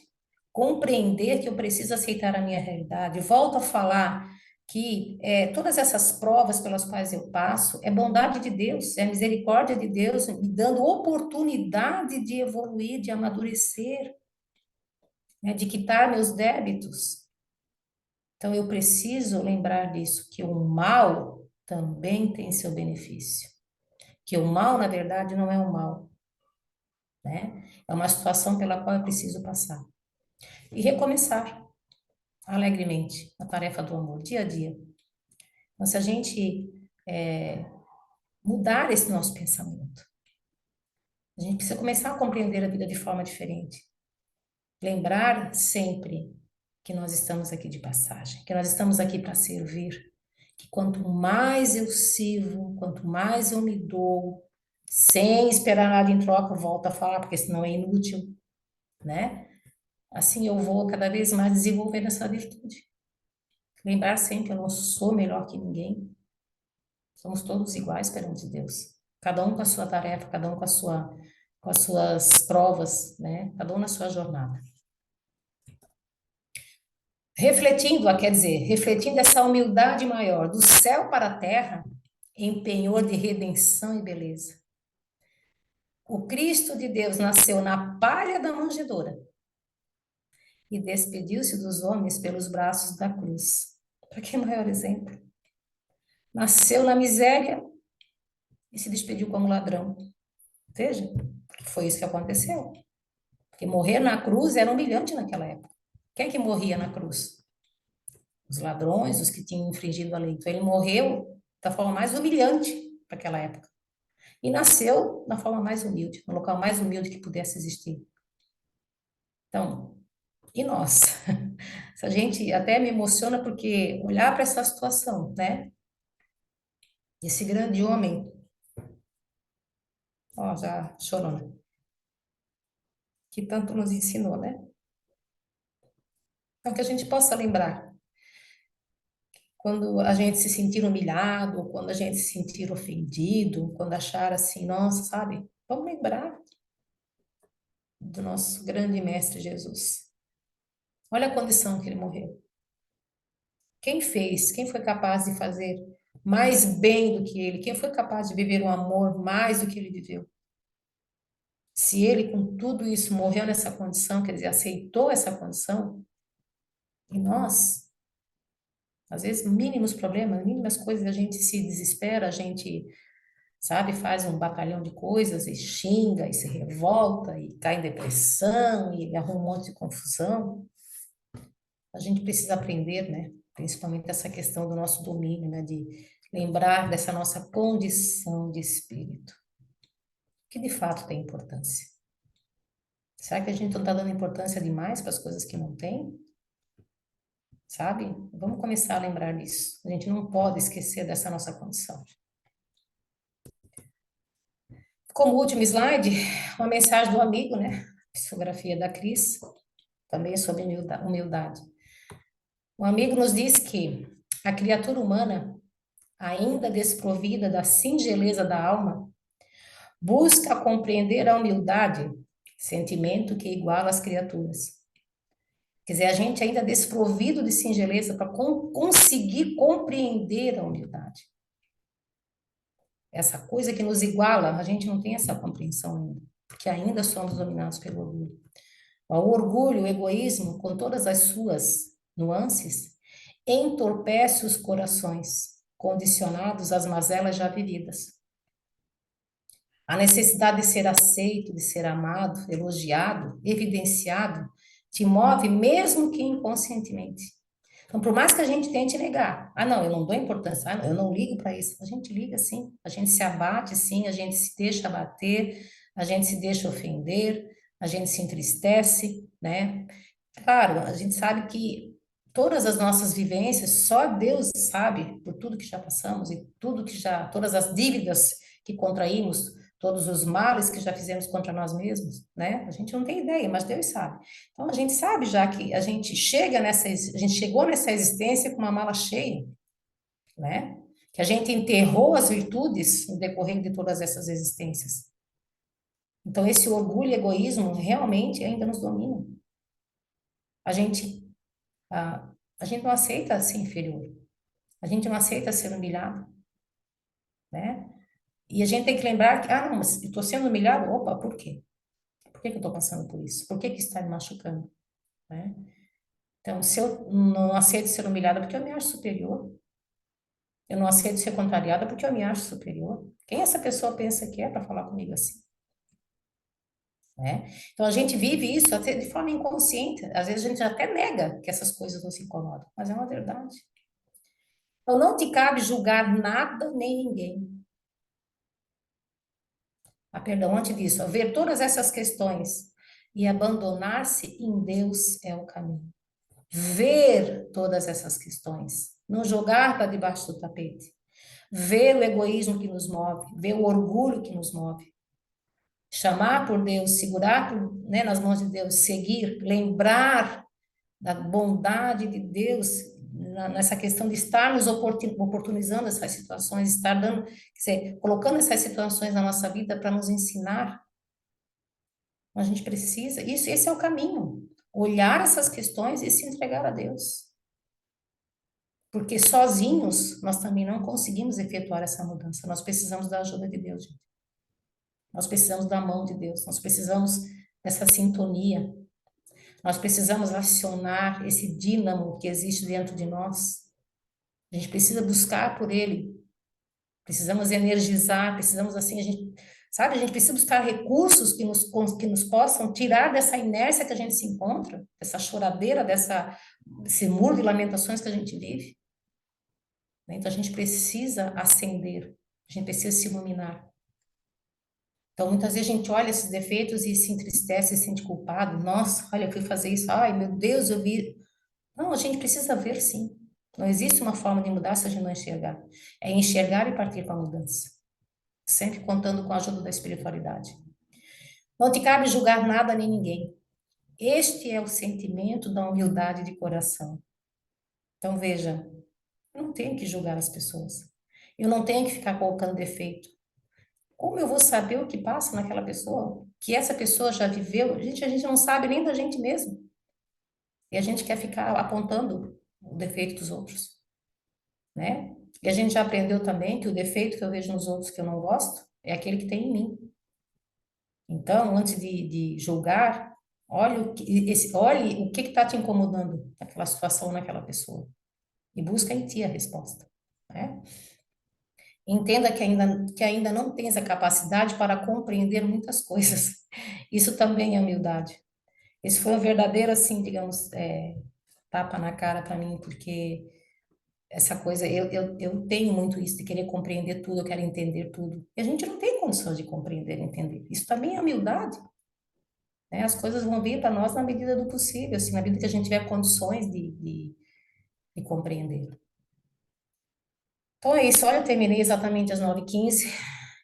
compreender que eu preciso aceitar a minha realidade. Volto a falar que todas essas provas pelas quais eu passo é bondade de Deus, é misericórdia de Deus me dando oportunidade de evoluir, de amadurecer, né, de quitar meus débitos. Então eu preciso lembrar disso, que o mal também tem seu benefício, que o mal, na verdade, não é o mal, né? É uma situação pela qual eu preciso passar. E recomeçar alegremente a tarefa do amor, dia a dia. Então, se a gente mudar esse nosso pensamento, a gente precisa começar a compreender a vida de forma diferente. Lembrar sempre que nós estamos aqui de passagem, que nós estamos aqui para servir, que quanto mais eu sirvo, quanto mais eu me dou, sem esperar nada em troca, volto a falar, porque senão é inútil, né? Assim eu vou cada vez mais desenvolvendo essa virtude. Lembrar sempre, eu não sou melhor que ninguém. Somos todos iguais perante Deus. Cada um com a sua tarefa, cada um com as suas provas, né? Cada um na sua jornada. refletindo, quer dizer, refletindo essa humildade maior do céu para a terra, em penhor de redenção e beleza. O Cristo de Deus nasceu na palha da manjedoura e despediu-se dos homens pelos braços da cruz. Para que maior exemplo? Nasceu na miséria e se despediu como ladrão. Veja, porque foi isso que aconteceu. Porque morrer na cruz era humilhante naquela época. Quem é que morria na cruz? Os ladrões, os que tinham infringido a lei. Então ele morreu da forma mais humilhante para aquela época. E nasceu na forma mais humilde, no local mais humilde que pudesse existir. Então, e nós? A gente até me emociona porque olhar para essa situação, né? Esse grande homem, ó, já chorou, né? Que tanto nos ensinou, né? Então, que a gente possa lembrar, quando a gente se sentir humilhado, quando a gente se sentir ofendido, quando achar assim, nossa, sabe? Vamos lembrar do nosso grande mestre Jesus. Olha a condição que ele morreu. Quem fez? Quem foi capaz de fazer mais bem do que ele? Quem foi capaz de viver um amor mais do que ele viveu? Se ele, com tudo isso, morreu nessa condição, quer dizer, aceitou essa condição, e nós, às vezes, mínimos problemas, mínimas coisas, a gente se desespera, a gente, sabe, faz um batalhão de coisas e xinga e se revolta e cai em depressão e arruma um monte de confusão. A gente precisa aprender, né? Principalmente essa questão do nosso domínio, né? De lembrar dessa nossa condição de espírito, que de fato tem importância. Será que a gente não está dando importância demais para as coisas que não tem? Sabe? Vamos começar a lembrar disso. A gente não pode esquecer dessa nossa condição. Como último slide, uma mensagem do amigo, né? Psicografia da Cris, também sobre humildade. O amigo nos diz que a criatura humana, ainda desprovida da singeleza da alma, busca compreender a humildade, sentimento que iguala as criaturas. Quer dizer, a gente ainda desprovido de singeleza para conseguir compreender a humildade. Essa coisa que nos iguala, a gente não tem essa compreensão ainda, porque ainda somos dominados pelo orgulho. O orgulho, o egoísmo, com todas as suas nuances, entorpece os corações, condicionados às mazelas já vividas. A necessidade de ser aceito, de ser amado, elogiado, evidenciado, te move mesmo que inconscientemente. Então, por mais que a gente tente negar, não, eu não dou importância, não, eu não ligo para isso. A gente liga sim, a gente se abate sim, a gente se deixa abater, a gente se deixa ofender, a gente se entristece, né? Claro, a gente sabe que todas as nossas vivências, só Deus sabe por tudo que já passamos e tudo que já, todas as dívidas que contraímos, todos os males que já fizemos contra nós mesmos, né? A gente não tem ideia, mas Deus sabe. Então a gente sabe já que a gente chegou nessa existência com uma mala cheia, né? Que a gente enterrou as virtudes no decorrer de todas essas existências. Então esse orgulho e egoísmo realmente ainda nos dominam. A gente a, a gente não aceita ser inferior. A gente não aceita ser humilhado, né? E a gente tem que lembrar que, não, mas eu estou sendo humilhado, opa, por quê? Por que que eu estou passando por isso? Por que que está me machucando, né? Então, se eu não aceito ser humilhada porque eu me acho superior, eu não aceito ser contrariada porque eu me acho superior, quem essa pessoa pensa que é para falar comigo assim, né? Então, a gente vive isso até de forma inconsciente, às vezes a gente até nega que essas coisas nos incomodam, mas é uma verdade. Então, não te cabe julgar nada nem ninguém. Perdão, antes disso, ver todas essas questões e abandonar-se em Deus é o caminho. Ver todas essas questões, não jogar para debaixo do tapete. Ver o egoísmo que nos move, ver o orgulho que nos move. Chamar por Deus, segurar né, nas mãos de Deus, seguir, lembrar da bondade de Deus nessa questão de estar nos oportunizando essas situações, estar dando, quer dizer, colocando essas situações na nossa vida para nos ensinar. A gente precisa, esse é o caminho. olhar essas questões e se entregar a Deus. Porque sozinhos nós também não conseguimos efetuar essa mudança. Nós precisamos da ajuda de Deus, gente. Nós precisamos da mão de Deus. Nós precisamos dessa sintonia. Nós precisamos acionar esse dínamo que existe dentro de nós. A gente precisa buscar por ele. Precisamos energizar, precisamos assim, a gente, sabe, a gente precisa buscar recursos que nos possam tirar dessa inércia que a gente se encontra, dessa choradeira, desse muro de lamentações que a gente vive. Né? Então a gente precisa acender, a gente precisa se iluminar. Então muitas vezes a gente olha esses defeitos e se entristece, se sente culpado. Nossa, olha, eu fui fazer isso. Ai, meu Deus, eu vi. Não, a gente precisa ver sim. Não existe uma forma de mudar se a gente não enxergar. É enxergar e partir para a mudança. Sempre contando com a ajuda da espiritualidade. Não te cabe julgar nada nem ninguém. Este é o sentimento da humildade de coração. Então veja, eu não tenho que julgar as pessoas. Eu não tenho que ficar colocando defeito. Como eu vou saber o que passa naquela pessoa? Que essa pessoa já viveu? A gente não sabe nem da gente mesmo. E a gente quer ficar apontando o defeito dos outros, né? E a gente já aprendeu também que o defeito que eu vejo nos outros que eu não gosto é aquele que tem em mim. Então, antes de julgar, olhe o que está te incomodando naquela situação, naquela pessoa. E busca em ti a resposta, né? Entenda que ainda não tens a capacidade para compreender muitas coisas. Isso também é humildade. Esse foi um verdadeiro, assim, digamos, tapa na cara para mim, porque essa coisa, eu tenho muito isso de querer compreender tudo, eu quero entender tudo. E a gente não tem condições de compreender e entender. Isso também é humildade, né? As coisas vão vir para nós na medida do possível, assim, na medida que a gente tiver condições de compreender. Então é isso, olha, eu terminei exatamente às 9h15.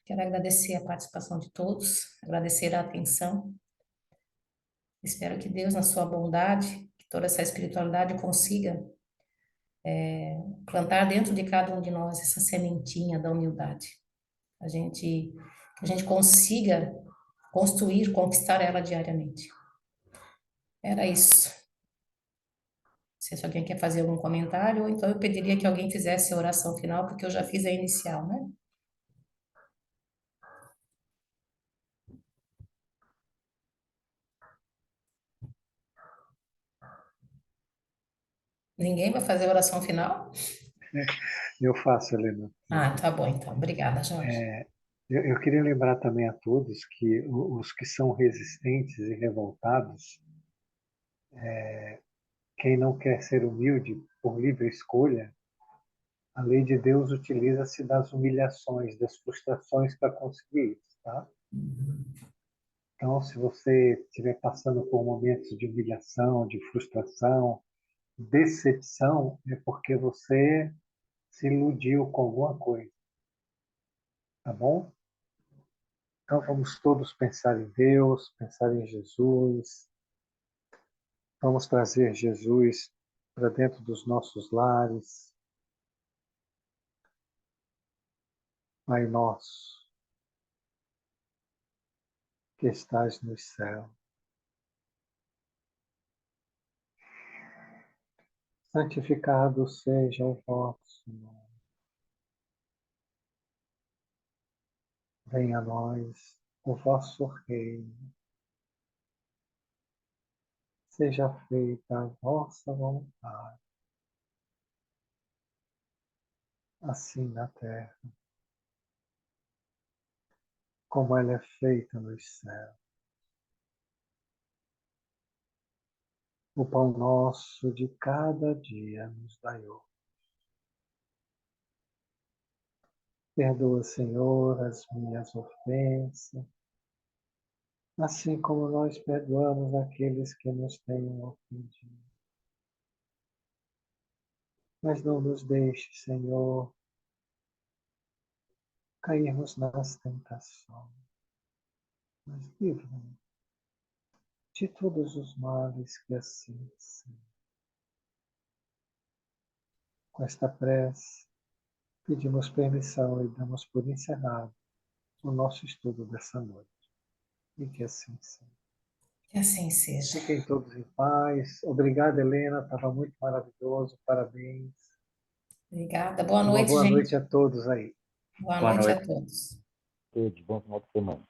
Quero agradecer a participação de todos, agradecer a atenção. Espero que Deus, na sua bondade, que toda essa espiritualidade consiga plantar dentro de cada um de nós essa sementinha da humildade. Que a gente consiga construir, conquistar ela diariamente. Era isso. Não sei se alguém quer fazer algum comentário, ou então eu pediria que alguém fizesse a oração final, porque eu já fiz a inicial, né? Ninguém vai fazer a oração final? Eu faço, Helena. Ah, tá bom, então. Obrigada, Jorge. Eu queria lembrar também a todos que os que são resistentes e revoltados, quem não quer ser humilde por livre escolha, a lei de Deus utiliza-se das humilhações, das frustrações para conseguir isso, tá? Então, se você estiver passando por momentos de humilhação, de frustração, decepção, é porque você se iludiu com alguma coisa, tá bom? Então, vamos todos pensar em Deus, pensar em Jesus. Vamos trazer Jesus para dentro dos nossos lares. Pai nosso, que estás no céu, santificado seja o vosso nome. Venha a nós o vosso reino. Seja feita a vossa vontade, assim na terra, como ela é feita nos céus. O pão nosso de cada dia nos dai hoje. Perdoa, Senhor, as minhas ofensas, assim como nós perdoamos aqueles que nos têm ofendido. Mas não nos deixe, Senhor, cairmos nas tentações, mas livra-nos de todos os males que assim são. Com esta prece, pedimos permissão e damos por encerrado o nosso estudo dessa noite. E que assim seja. Que assim seja. Fiquem todos em paz. Obrigado, Helena. Estava muito maravilhoso. Parabéns. Obrigada. Boa Uma noite, boa noite gente. a todos aí. Boa Boa noite a noite. todos. Todos, bom final de semana.